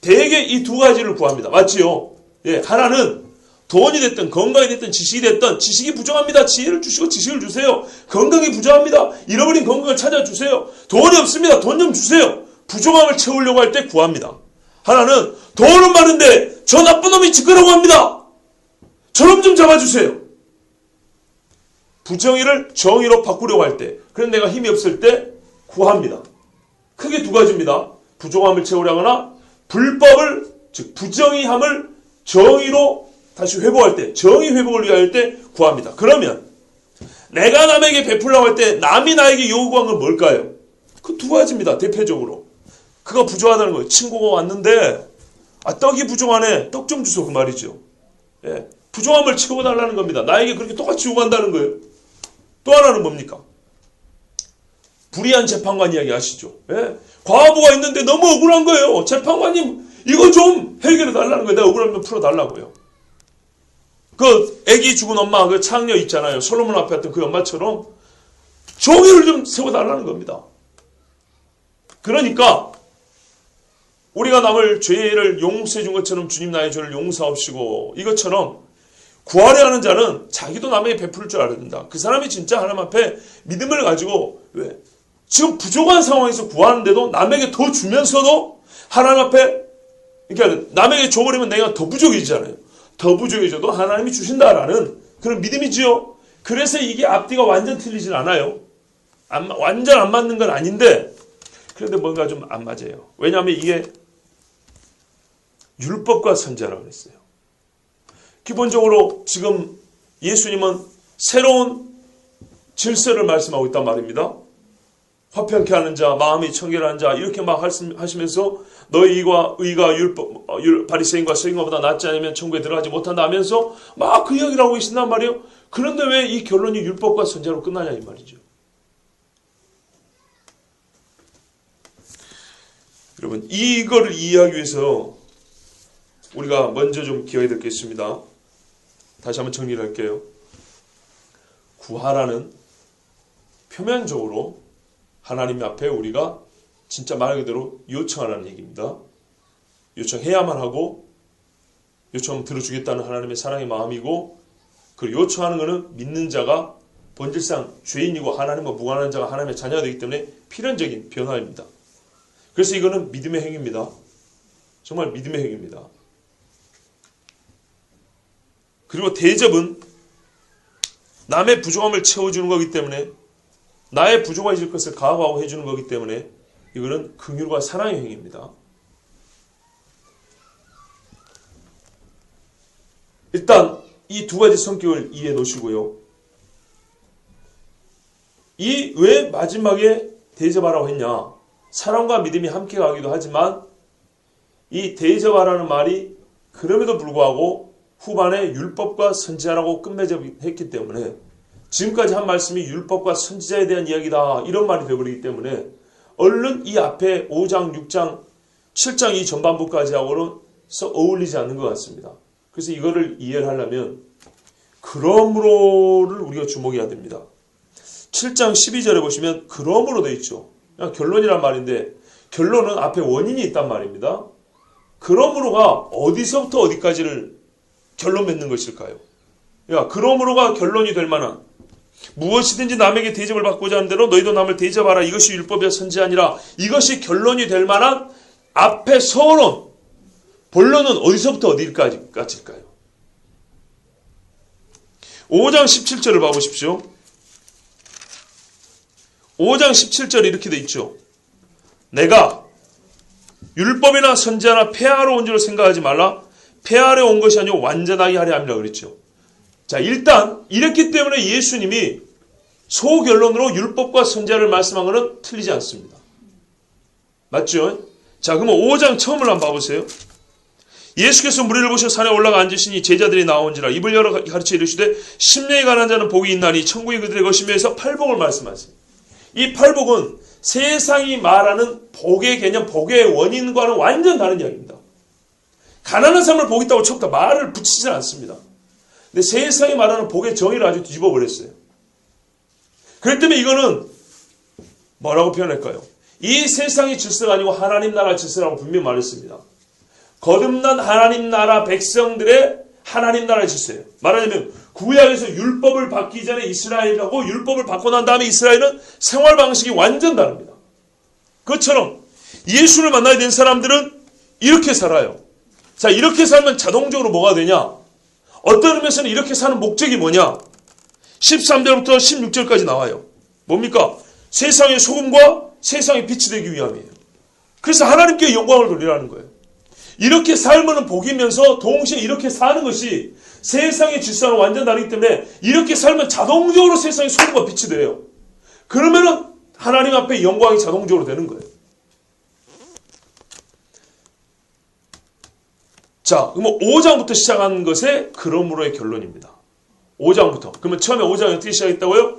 Speaker 1: 대개 이 두 가지를 구합니다. 맞지요? 예, 하나는 돈이 됐든 건강이 됐든 지식이 됐든 지식이 부족합니다. 지혜를 주시고 지식을 주세요. 건강이 부족합니다. 잃어버린 건강을 찾아주세요. 돈이 없습니다. 돈 좀 주세요. 부족함을 채우려고 할 때 구합니다. 하나는 돈은 많은데 저 나쁜 놈이 짓거라고 합니다. 저놈 좀 잡아주세요. 부정의를 정의로 바꾸려고 할 때, 그런 내가 힘이 없을 때 구합니다. 크게 두 가지입니다. 부족함을 채우려거나 불법을, 즉 부정의함을 정의로 다시 회복할 때, 정의 회복을 위하여 때 구합니다. 그러면 내가 남에게 베풀려고 할 때 남이 나에게 요구한 건 뭘까요? 그 두 가지입니다. 대표적으로. 그가 부족하다는 거예요. 친구가 왔는데 떡이 부족하네. 떡 좀 주소 그 말이죠. 예, 부족함을 채워달라는 겁니다. 나에게 그렇게 똑같이 요구한다는 거예요. 또 하나는 뭡니까? 불의한 재판관 이야기 아시죠? 예, 과부가 있는데 너무 억울한 거예요. 재판관님 이거 좀 해결해 달라는 거예요. 내가 억울하면 풀어달라고요. 그 애기 죽은 엄마 그 창녀 있잖아요. 솔로몬 앞에 했던 그 엄마처럼 정의를 좀 세워달라는 겁니다. 그러니까 우리가 남을 죄를 용서해 준 것처럼 주님 나의 죄를 용서하시고 이것처럼 구하려 하는 자는 자기도 남에게 베풀 줄 알아야 된다. 그 사람이 진짜 하나님 앞에 믿음을 가지고 왜 지금 부족한 상황에서 구하는데도 남에게 더 주면서도 하나님 앞에 그러니까 남에게 줘버리면 내가 더 부족해지잖아요. 더 부족해져도 하나님이 주신다라는 그런 믿음이지요. 그래서 이게 앞뒤가 완전 틀리진 않아요. 완전 안 맞는 건 아닌데 그런데 뭔가 좀 안 맞아요. 왜냐하면 이게 율법과 선지자라고 했어요. 기본적으로 지금 예수님은 새로운 질서를 말씀하고 있단 말입니다. 화평케 하는 자, 마음이 청결한 자 이렇게 막 하시면서 너희 의가 바리새인과 서기관보다 낫지 않으면 천국에 들어가지 못한다 하면서 막 그 이야기를 하고 계신단 말이에요. 그런데 왜 이 결론이 율법과 선지자로 끝나냐 이 말이죠. 여러분 이거를 이해하기 위해서 우리가 먼저 좀 기억해야 될 게 있습니다. 다시 한번 정리를 할게요. 구하라는 표면적으로 하나님 앞에 우리가 진짜 말 그대로 요청하라는 얘기입니다. 요청해야만 하고 요청 들어주겠다는 하나님의 사랑의 마음이고 그 요청하는 것은 믿는 자가 본질상 죄인이고 하나님과 무관한 자가 하나님의 자녀가 되기 때문에 필연적인 변화입니다. 그래서 이거는 믿음의 행위입니다. 정말 믿음의 행위입니다. 그리고 대접은 남의 부족함을 채워주는 거기 때문에 나의 부족해질 것을 가하고 해주는 거기 때문에 이거는 긍휼과 사랑의 행위입니다. 일단 이 두 가지 성격을 이해해 놓으시고요. 이 왜 마지막에 대접하라고 했냐? 사랑과 믿음이 함께 가기도 하지만 이 대접하라는 말이 그럼에도 불구하고 후반에 율법과 선지자라고 끝맺었기 때문에 지금까지 한 말씀이 율법과 선지자에 대한 이야기다 이런 말이 되어버리기 때문에 얼른 이 앞에 5장, 6장, 7장 이 전반부까지 하고는 어울리지 않는 것 같습니다. 그래서 이거를 이해를 하려면 그러므로를 우리가 주목해야 됩니다. 7장 12절에 보시면 그러므로 되어 있죠. 그냥 결론이란 말인데 결론은 앞에 원인이 있단 말입니다. 그러므로가 어디서부터 어디까지를 결론 맺는 것일까요? 그러므로가 결론이 될 만한 무엇이든지 남에게 대접을 받고자 하는 대로 너희도 남을 대접하라. 이것이 율법이야 선지자니라. 이것이 결론이 될 만한 앞에 서론 본론은 어디서부터 어디까지일까요? 5장 17절을 봐보십시오. 5장 17절에 이렇게 돼 있죠. 내가 율법이나 선지자나 폐하러 온 줄로 생각하지 말라. 폐하러 온 것이 아니고 완전하게 하려 함이라 그랬죠. 자, 일단 이랬기 때문에 예수님이 소결론으로 율법과 선지자를 말씀한 것은 틀리지 않습니다. 맞죠? 자, 그러면 5장 처음을 한번 봐보세요. 예수께서 무리를 보셔 산에 올라가 앉으시니 제자들이 나온지라 입을 열어 가르쳐 이르시되 심령이 가난한 자는 복이 있나니 천국이 그들의 것이며 해서 팔복을 말씀하세요. 이 팔복은 세상이 말하는 복의 개념, 복의 원인과는 완전 다른 이야기입니다. 가난한 사람을 복 있다고 척다 말을 붙이지 않습니다. 근데 세상이 말하는 복의 정의를 아주 뒤집어 버렸어요. 그렇기 때문에 이거는 뭐라고 표현할까요? 이 세상의 질서가 아니고 하나님 나라 질서라고 분명히 말했습니다. 거듭난 하나님 나라 백성들의 하나님 나라 질서예요. 말하자면 구약에서 율법을 받기 전에 이스라엘하고 율법을 받고 난 다음에 이스라엘은 생활 방식이 완전 다릅니다. 그것처럼 예수를 만나야 된 사람들은 이렇게 살아요. 자, 이렇게 살면 자동적으로 뭐가 되냐? 어떤 의미에서는 이렇게 사는 목적이 뭐냐? 13절부터 16절까지 나와요. 뭡니까? 세상의 소금과 세상의 빛이 되기 위함이에요. 그래서 하나님께 영광을 돌리라는 거예요. 이렇게 살면 복이면서 동시에 이렇게 사는 것이 세상의 질서와는 완전 다르기 때문에 이렇게 살면 자동적으로 세상의 소금과 빛이 돼요. 그러면은 하나님 앞에 영광이 자동적으로 되는 거예요. 자, 그럼 5장부터 시작한 것의 그러므로의 결론입니다. 5장부터. 그러면 처음에 5장이 어떻게 시작했다고요?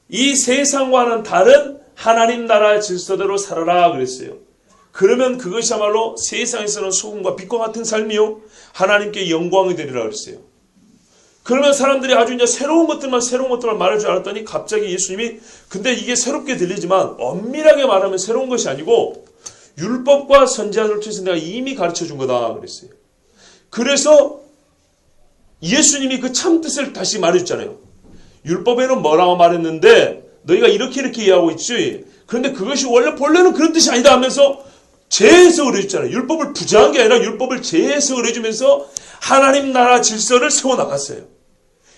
Speaker 1: 이 세상과는 다른 하나님 나라의 질서대로 살아라 그랬어요. 그러면 그것이야말로 세상에서는 소금과 빛과 같은 삶이요 하나님께 영광이 되리라 그랬어요. 그러면 사람들이 아주 이제 새로운 것들만 말할 줄 알았더니 갑자기 예수님이 근데 이게 새롭게 들리지만 엄밀하게 말하면 새로운 것이 아니고 율법과 선지자들을 통해서 내가 이미 가르쳐 준 거다 그랬어요. 그래서 예수님이 그 참뜻을 다시 말해줬잖아요. 율법에는 뭐라고 말했는데 너희가 이렇게 이해하고 있지. 그런데 그것이 본래는 그런 뜻이 아니다 하면서 재해석을 해줬잖아요. 율법을 부정한 게 아니라 율법을 재해석을 해주면서 하나님 나라 질서를 세워나갔어요.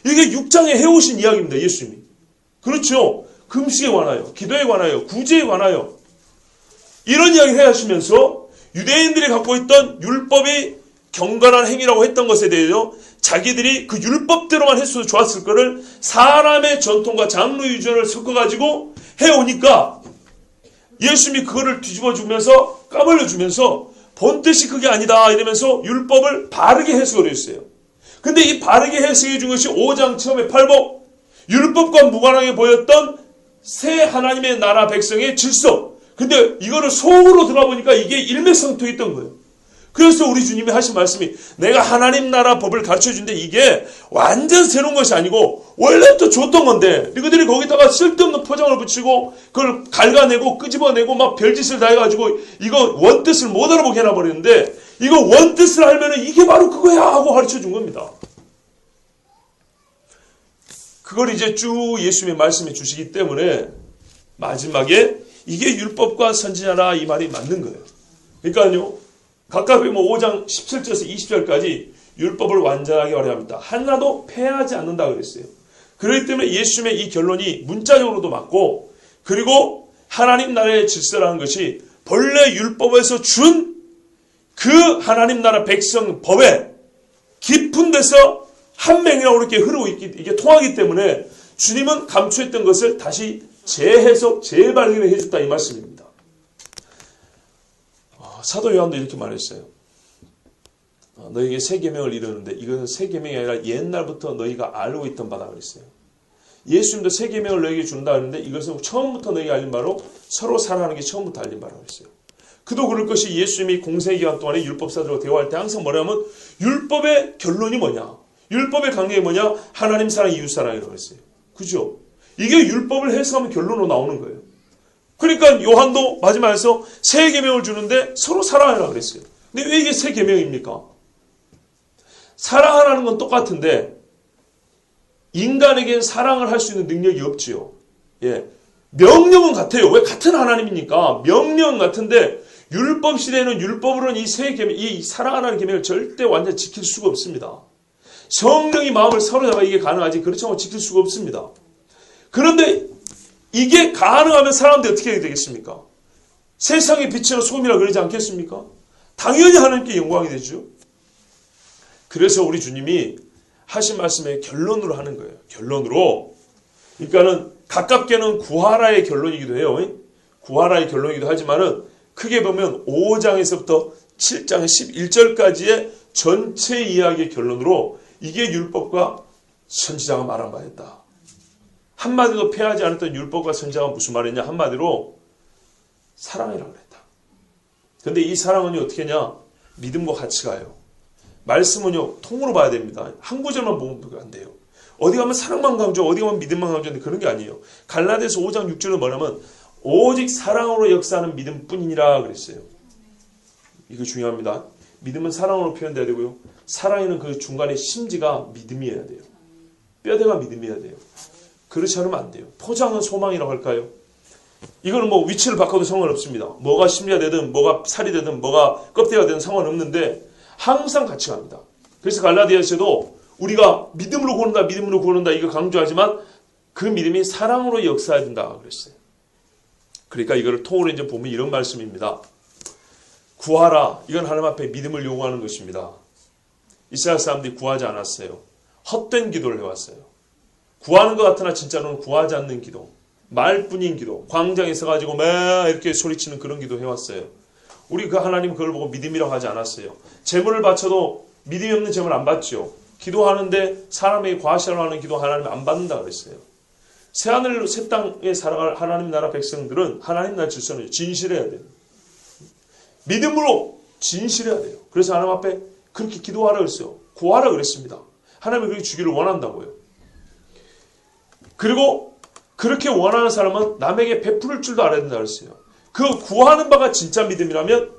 Speaker 1: 이게 6장에 해오신 이야기입니다. 예수님이. 그렇죠. 금식에 관하여, 기도에 관하여, 구제에 관하여 이런 이야기를 해하시면서 유대인들이 갖고 있던 율법이 경건한 행위라고 했던 것에 대해서 자기들이 그 율법대로만 했어도 좋았을 거를 사람의 전통과 장로 유전을 섞어가지고 해오니까 예수님이 그거를 뒤집어주면서 까발려주면서 본뜻이 그게 아니다 이러면서 율법을 바르게 해석을 했어요. 근데 이 바르게 해석해 준 것이 5장 처음에 팔복 율법과 무관하게 보였던 새 하나님의 나라 백성의 질서. 근데 이거를 속으로 들어가 보니까 이게 일맥상통했던 거예요. 그래서 우리 주님이 하신 말씀이 내가 하나님 나라 법을 가르쳐준데 이게 완전 새로운 것이 아니고 원래부터 줬던 건데 너희들이 거기다가 쓸데없는 포장을 붙이고 그걸 갉아내고 끄집어내고 막 별짓을 다 해가지고 이거 원뜻을 못 알아보게 해놔버리는데 이거 원뜻을 알면은 이게 바로 그거야 하고 가르쳐준 겁니다. 그걸 이제 쭉 예수님이 말씀해 주시기 때문에 마지막에 이게 율법과 선지자라 이 말이 맞는 거예요. 그러니까요. 각각 5장 17절에서 20절까지 율법을 완전하게 발휘합니다. 하나도 폐하지 않는다 그랬어요. 그렇기 때문에 예수님의 이 결론이 문자적으로도 맞고 그리고 하나님 나라의 질서라는 것이 본래 율법에서 준 그 하나님 나라 백성 법에 깊은 데서 한 맹이라고 이렇게 흐르고 이게 통하기 때문에 주님은 감추했던 것을 다시 재해석, 재발견을 해줬다 이 말씀입니다. 사도 요한도 이렇게 말했어요. 너에게 새 계명을 이루는데 이것은 새 계명이 아니라 옛날부터 너희가 알고 있던 바다 그랬어요. 예수님도 새 계명을 너에게 준다 하는데 이것은 처음부터 너희가 알린 바로 서로 사랑하는 게 처음부터 알린 바라고 했어요. 그도 그럴 것이 예수님이 공생기간 동안에 율법사들과 대화할 때 항상 뭐냐면 율법의 결론이 뭐냐? 율법의 강령이 뭐냐? 하나님 사랑, 이웃 사랑이라고 했어요. 그죠? 이게 율법을 해석하면 결론으로 나오는 거예요. 그러니까 요한도 마지막에서 새 계명을 주는데 서로 사랑하라 그랬어요. 근데 왜 이게 새 계명입니까? 사랑하라는 건 똑같은데 인간에겐 사랑을 할 수 있는 능력이 없지요. 예. 명령은 같아요. 왜 같은 하나님이니까 명령은 같은데 율법 시대에는 율법으로는 이 새 계명, 이 사랑하라는 계명을 절대 완전 지킬 수가 없습니다. 성령이 마음을 사로잡아 이게 가능하지 그렇지 않고 지킬 수가 없습니다. 그런데 이게 가능하면 사람들이 어떻게 해야 되겠습니까? 세상의 빛이나 소금이라 그러지 않겠습니까? 당연히 하나님께 영광이 되죠. 그래서 우리 주님이 하신 말씀의 결론으로 하는 거예요. 결론으로. 그러니까는 가깝게는 구하라의 결론이기도 해요. 구하라의 결론이기도 하지만은 크게 보면 5장에서부터 7장 11절까지의 전체 이야기의 결론으로 이게 율법과 선지자가 말한 바였다. 한마디도 폐하지 않았던 율법과 선지자가 무슨 말이냐? 한마디로 사랑이라고 그랬다. 그런데 이 사랑은요 어떻게 하냐? 믿음과 같이 가요. 말씀은요 통으로 봐야 됩니다. 한 구절만 보면 안 돼요. 어디 가면 사랑만 강조, 어디 가면 믿음만 강조하는데 그런 게 아니에요. 갈라디아서 5장 6절은 뭐냐면 오직 사랑으로 역사하는 믿음뿐이니라 그랬어요. 이거 중요합니다. 믿음은 사랑으로 표현돼야 되고요. 사랑에는 그 중간에 심지가 믿음이어야 돼요. 뼈대가 믿음이어야 돼요. 그렇지 않으면 안 돼요. 포장은 소망이라고 할까요? 이거는 뭐 위치를 바꿔도 상관없습니다. 뭐가 심리가 되든 뭐가 살이 되든 뭐가 껍데기가 되든 상관없는데 항상 같이 갑니다. 그래서 갈라디아서도 우리가 믿음으로 구원한다 이거 강조하지만 그 믿음이 사랑으로 역사해야 된다 그랬어요. 그러니까 이거를 통으로 이제 보면 이런 말씀입니다. 구하라. 이건 하나님 앞에 믿음을 요구하는 것입니다. 이스라엘 사람들이 구하지 않았어요. 헛된 기도를 해왔어요. 구하는 것 같으나 진짜로는 구하지 않는 기도. 말뿐인 기도. 광장에 서가지고 막 이렇게 소리치는 그런 기도 해왔어요. 우리 그 하나님 그걸 보고 믿음이라고 하지 않았어요. 재물을 바쳐도 믿음이 없는 재물 안 받죠. 기도하는데 사람에게 과시하는 기도 하나님 안 받는다 그랬어요. 새하늘 새 땅에 살아갈 하나님 나라 백성들은 하나님 나라 질서는 진실해야 돼요. 믿음으로 진실해야 돼요. 그래서 하나님 앞에 그렇게 기도하라 그랬어요. 구하라 그랬습니다. 하나님이 그렇게 주기를 원한다고요. 그리고 그렇게 원하는 사람은 남에게 베풀 줄도 알아야 된다 그랬어요. 그 구하는 바가 진짜 믿음이라면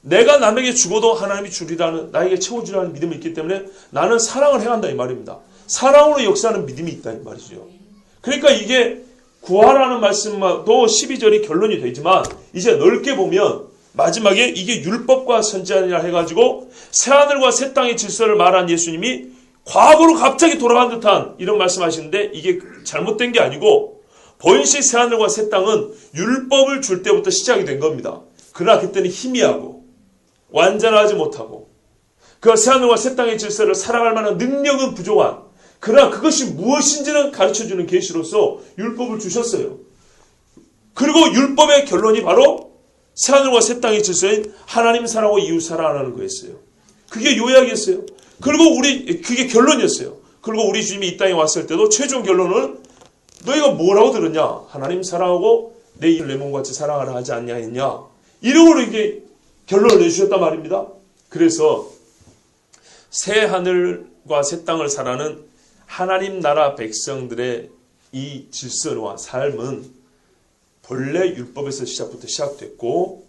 Speaker 1: 내가 남에게 주고도 하나님이 주리라는, 나에게 채워주리라는 믿음이 있기 때문에 나는 사랑을 행한다 이 말입니다. 사랑으로 역사하는 믿음이 있다 이 말이죠. 그러니까 이게 구하라는 말씀도 12절이 결론이 되지만 이제 넓게 보면 마지막에 이게 율법과 선지자니라 해가지고 새하늘과 새 땅의 질서를 말한 예수님이 과거로 갑자기 돌아간 듯한 이런 말씀하시는데 이게 잘못된 게 아니고 본시 새하늘과 새 땅은 율법을 줄 때부터 시작이 된 겁니다. 그러나 그때는 희미하고 완전하지 못하고 그 새하늘과 새 땅의 질서를 살아갈 만한 능력은 부족한, 그러나 그것이 무엇인지는 가르쳐주는 계시로서 율법을 주셨어요. 그리고 율법의 결론이 바로 새하늘과 새 땅의 질서인 하나님 사랑하고 이웃 사랑하는 거였어요. 그게 요약이었어요. 그리고 그게 결론이었어요. 그리고 우리 주님이 이 땅에 왔을 때도 최종 결론은 너희가 뭐라고 들었냐? 하나님 사랑하고 내 이웃 내 몸같이 사랑하라 하지 않냐 했냐? 이름으로 이게 결론을 내주셨단 말입니다. 그래서 새 하늘과 새 땅을 살아는 하나님 나라 백성들의 이 질서와 삶은 본래 율법에서 시작부터 시작됐고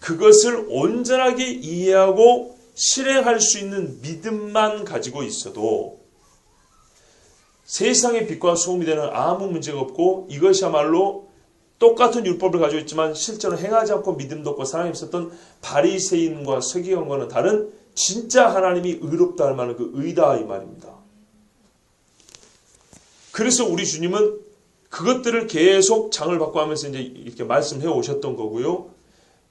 Speaker 1: 그것을 온전하게 이해하고 실행할 수 있는 믿음만 가지고 있어도 세상의 빛과 소금이 되는 아무 문제가 없고 이것이야말로 똑같은 율법을 가지고 있지만 실제로 행하지 않고 믿음도 없고 사랑이 없었던 바리새인과 서기관과는 다른 진짜 하나님이 의롭다 할 만한 그 의다 이 말입니다. 그래서 우리 주님은 그것들을 계속 장을 바꿔가면서 이제 이렇게 말씀해 오셨던 거고요.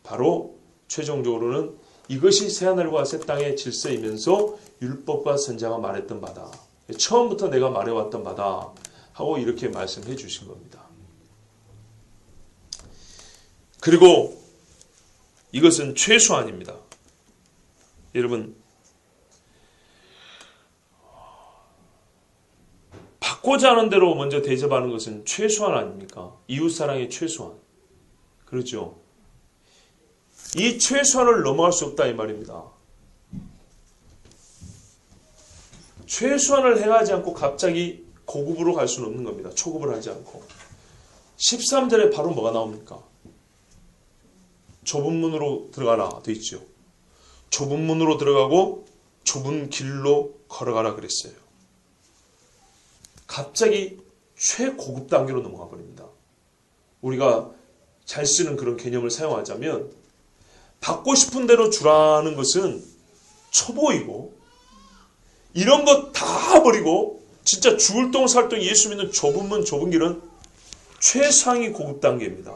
Speaker 1: 바로 최종적으로는 이것이 새하늘과 새 땅의 질서이면서 율법과 선지자가 말했던 바다. 처음부터 내가 말해왔던 바다 하고 이렇게 말씀해 주신 겁니다. 그리고 이것은 최소한입니다. 여러분, 받고자 하는 대로 먼저 대접하는 것은 최소한 아닙니까? 이웃사랑의 최소한. 그렇죠? 이 최소한을 넘어갈 수 없다 이 말입니다. 최소한을 행하지 않고 갑자기 고급으로 갈 수는 없는 겁니다. 초급을 하지 않고. 13절에 바로 뭐가 나옵니까? 좁은 문으로 들어가라 돼 있죠. 좁은 문으로 들어가고 좁은 길로 걸어가라 그랬어요. 갑자기 최고급 단계로 넘어가 버립니다. 우리가 잘 쓰는 그런 개념을 사용하자면 받고 싶은 대로 주라는 것은 초보이고 이런 거 다 버리고 진짜 죽을 똥 살 똥 예수 믿는 좁은 문 좁은 길은 최상위 고급 단계입니다.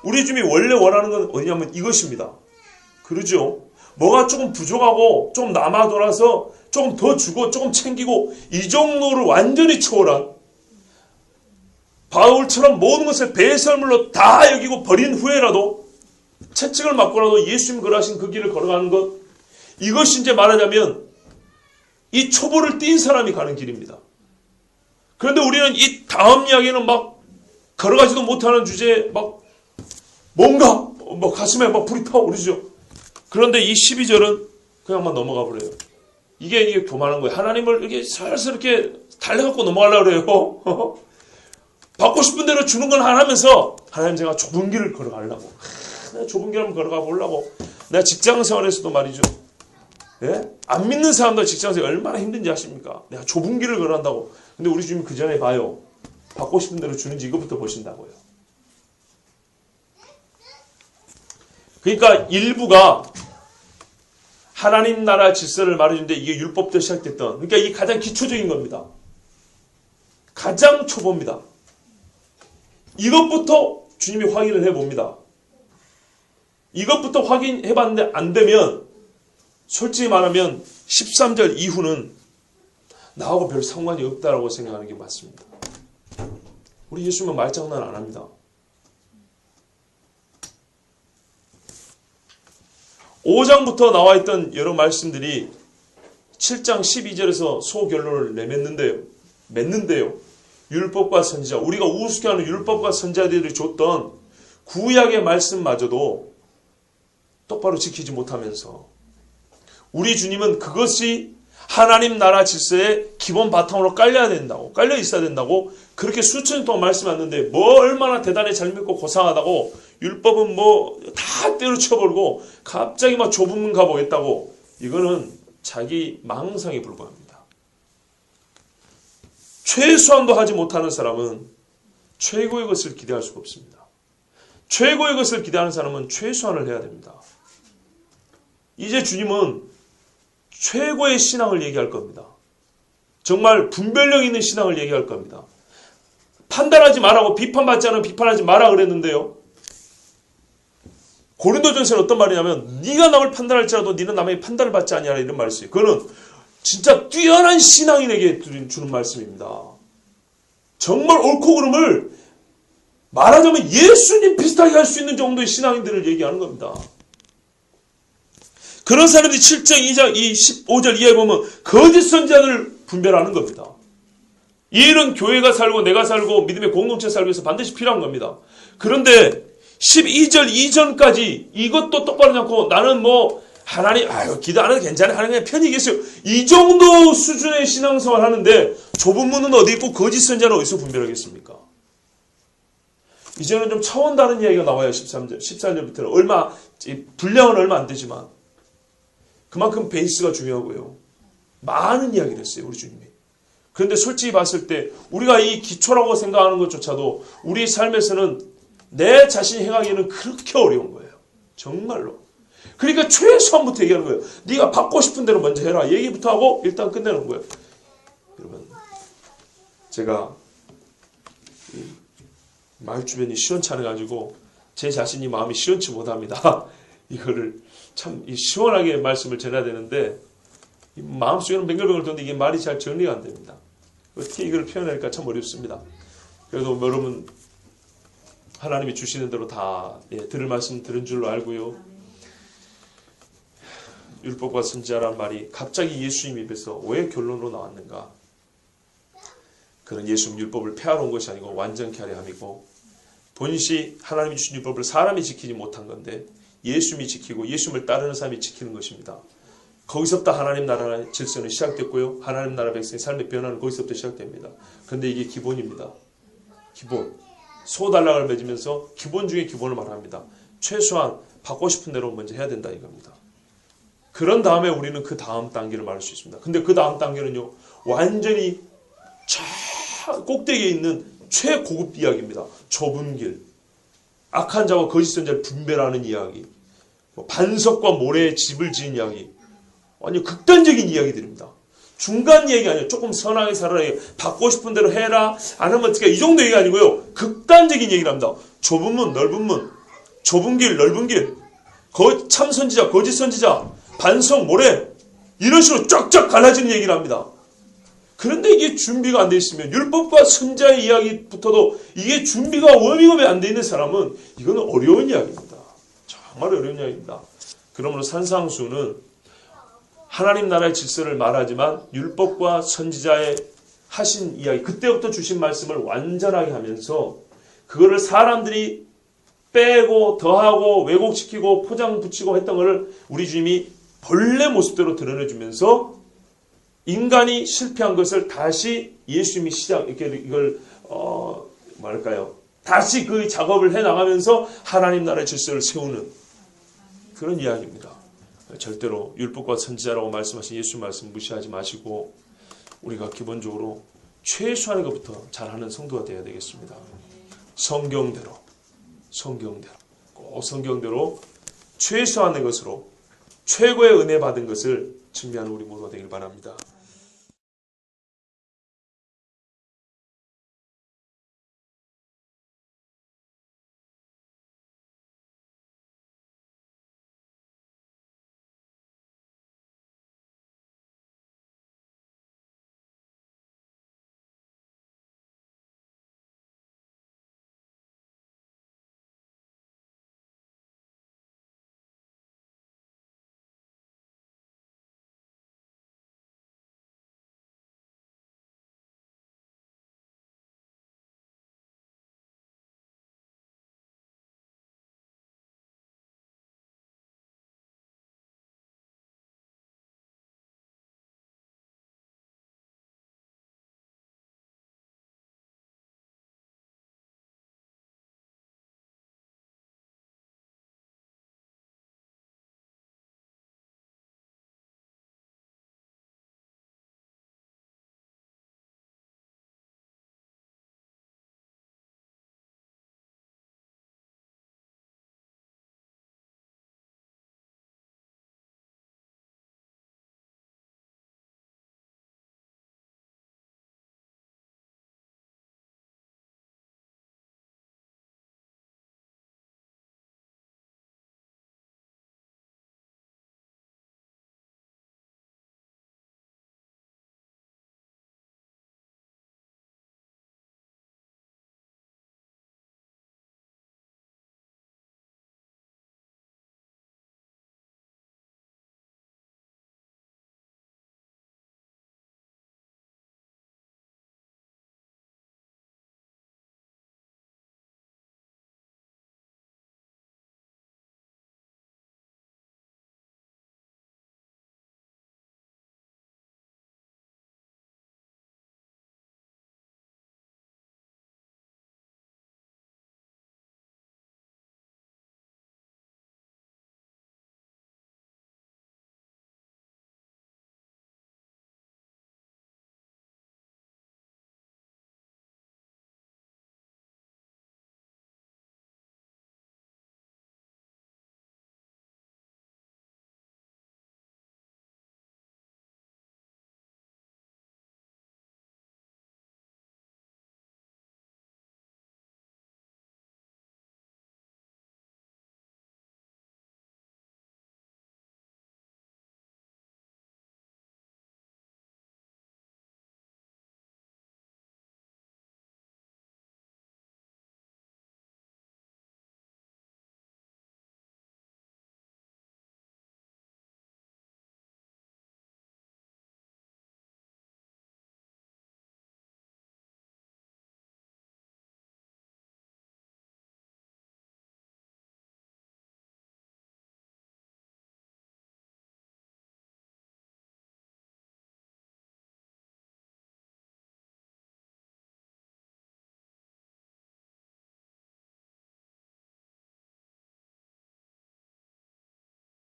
Speaker 1: 우리 주님이 원래 원하는 건 어디냐면 이것입니다. 그러죠? 뭐가 조금 부족하고 좀 남아 돌아서 조금 더 주고 조금 챙기고 이 정도를 완전히 초월한 바울처럼 모든 것을 배설물로 다 여기고 버린 후에라도 채찍을 맞고라도 예수님 걸어가신 그 길을 걸어가는 것, 이것이 이제 말하자면 이 초보를 띈 사람이 가는 길입니다. 그런데 우리는 이 다음 이야기는 막 걸어가지도 못하는 주제에 막 뭔가 뭐 가슴에 막 불이 타오르죠. 그런데 이 12절은 그냥만 넘어가 버려요. 이게 교만한 거예요. 하나님을 이렇게 슬슬 이렇게 달래갖고 넘어가려고 그래요. 받고 싶은 대로 주는 건 하면서 하나님 제가 좁은 길을 걸어가려고. 내가 좁은 길을 걸어가 보려고. 내가 직장 생활에서도 말이죠. 예? 안 믿는 사람들 직장생활 얼마나 힘든지 아십니까? 내가 좁은 길을 걸어간다고. 근데 우리 주님 그 전에 봐요. 받고 싶은 대로 주는지 이것부터 보신다고요. 그러니까 일부가 하나님 나라 질서를 말해주는데 이게 율법부터 시작됐던, 그러니까 이게 가장 기초적인 겁니다. 가장 초보입니다. 이것부터 주님이 확인을 해봅니다. 이것부터 확인해봤는데 안 되면 솔직히 말하면 13절 이후는 나하고 별 상관이 없다라고 생각하는 게 맞습니다. 우리 예수님은 말장난 안 합니다. 5장부터 나와 있던 여러 말씀들이 7장 12절에서 소결론을 맺는데요. 율법과 선지자, 우리가 우습게하는 율법과 선지자들이 줬던 구약의 말씀마저도 똑바로 지키지 못하면서 우리 주님은 그것이 하나님 나라 질서의 기본 바탕으로 깔려 있어야 된다고 그렇게 수천 년 동안 말씀하셨는데 뭐 얼마나 대단히 잘 믿고 고상하다고 율법은 뭐 다 때려쳐버리고 갑자기 막 좁은 문 가보겠다고 이거는 자기 망상에 불과합니다. 최소한도 하지 못하는 사람은 최고의 것을 기대할 수가 없습니다. 최고의 것을 기대하는 사람은 최소한을 해야 됩니다. 이제 주님은 최고의 신앙을 얘기할 겁니다. 정말 분별력 있는 신앙을 얘기할 겁니다. 판단하지 말라고 비판받지 않으면 비판하지 마라 그랬는데요. 고린도전서는 어떤 말이냐면 네가 남을 판단할지라도 네는 남의 판단을 받지 아니하라 이런 말이 있어요. 그거는 진짜 뛰어난 신앙인에게 주는 말씀입니다. 정말 옳고 그름을 말하자면 예수님 비슷하게 할 수 있는 정도의 신앙인들을 얘기하는 겁니다. 그런 사람들이 7장 2장 15절 이하에 보면 거짓 선지자들을 분별하는 겁니다. 이 일은 교회가 살고 내가 살고 믿음의 공동체 살기 위해서 반드시 필요한 겁니다. 그런데 12절 이전까지 이것도 똑바로 잡고 나는 뭐 하나님 기도 안 해도 괜찮아 하나님의 편히 계세요. 이 정도 수준의 신앙생활 하는데 좁은 문은 어디 있고 거짓 선지자는 어디서 분별하겠습니까? 이제는 좀 차원 다른 이야기가 나와요. 14절부터는 분량은 얼마 안 되지만 그만큼 베이스가 중요하고요. 많은 이야기를 했어요. 우리 주님이. 그런데 솔직히 봤을 때 우리가 이 기초라고 생각하는 것조차도 우리 삶에서는 내 자신이 행하기에는 그렇게 어려운 거예요. 정말로. 그러니까 최소한부터 얘기하는 거예요. 네가 받고 싶은 대로 먼저 해라. 얘기부터 하고 일단 끝내는 거예요. 여러분, 제가 마을 주변이 시원치 않아가지고 제 자신이 마음이 시원치 못합니다. 이거를 참 시원하게 말씀을 전해야 되는데 마음속에는 뱅글뱅글 도는데 이게 말이 잘 정리가 안 됩니다. 어떻게 이걸 표현하니까 참 어렵습니다. 그래도 여러분 하나님이 주시는 대로 다 들을 말씀 들은 줄로 알고요. 율법과 선지자란 말이 갑자기 예수님 입에서 왜 결론으로 나왔는가? 그런 예수님 율법을 폐하러 온 것이 아니고 완전케 하려 함이고 본시 하나님이 주신 율법을 사람이 지키지 못한 건데 예수님이 지키고 예수님을 따르는 사람이 지키는 것입니다. 거기서부터 하나님 나라의 질서는 시작됐고요. 하나님 나라 백성의 삶의 변화는 거기서부터 시작됩니다. 그런데 이게 기본입니다. 기본. 소단락을 맺으면서 기본 중에 기본을 말합니다. 최소한 받고 싶은 대로 먼저 해야 된다 이겁니다. 그런 다음에 우리는 그 다음 단계를 말할 수 있습니다. 근데 그 다음 단계는요. 완전히 꼭대기에 있는 최고급 이야기입니다. 좁은 길. 악한 자와 거짓 선지자를 분별하는 이야기. 반석과 모래에 집을 지은 이야기. 완전 극단적인 이야기들입니다. 중간 얘기 아니에요. 조금 선하게 살아라. 받고 싶은 대로 해라. 안 하면 어떻게 이 정도 얘기 아니고요. 극단적인 얘기를 합니다. 좁은 문, 넓은 문. 좁은 길, 넓은 길. 참 선지자, 거짓 선지자. 반석, 모래. 이런 식으로 쫙쫙 갈라지는 얘기를 합니다. 그런데 이게 준비가 안 돼 있으면 율법과 선지자의 이야기부터도 이게 준비가 워밍업이 안 돼 있는 사람은 이거는 어려운 이야기입니다. 정말 어려운 이야기입니다. 그러므로 산상수는 하나님 나라의 질서를 말하지만 율법과 선지자의 하신 이야기, 그때부터 주신 말씀을 완전하게 하면서 그거를 사람들이 빼고 더하고 왜곡시키고 포장 붙이고 했던 것을 우리 주님이 본래 모습대로 드러내주면서 인간이 실패한 것을 다시 예수님이 이걸 다시 그 작업을 해나가면서 하나님 나라의 질서를 세우는 그런 이야기입니다. 절대로 율법과 선지자라고 말씀하신 예수 말씀 무시하지 마시고 우리가 기본적으로 최소한의 것부터 잘하는 성도가 되어야 되겠습니다. 성경대로 꼭 성경대로 최소한의 것으로 최고의 은혜 받은 것을 증명하는 우리 모두가 되길 바랍니다.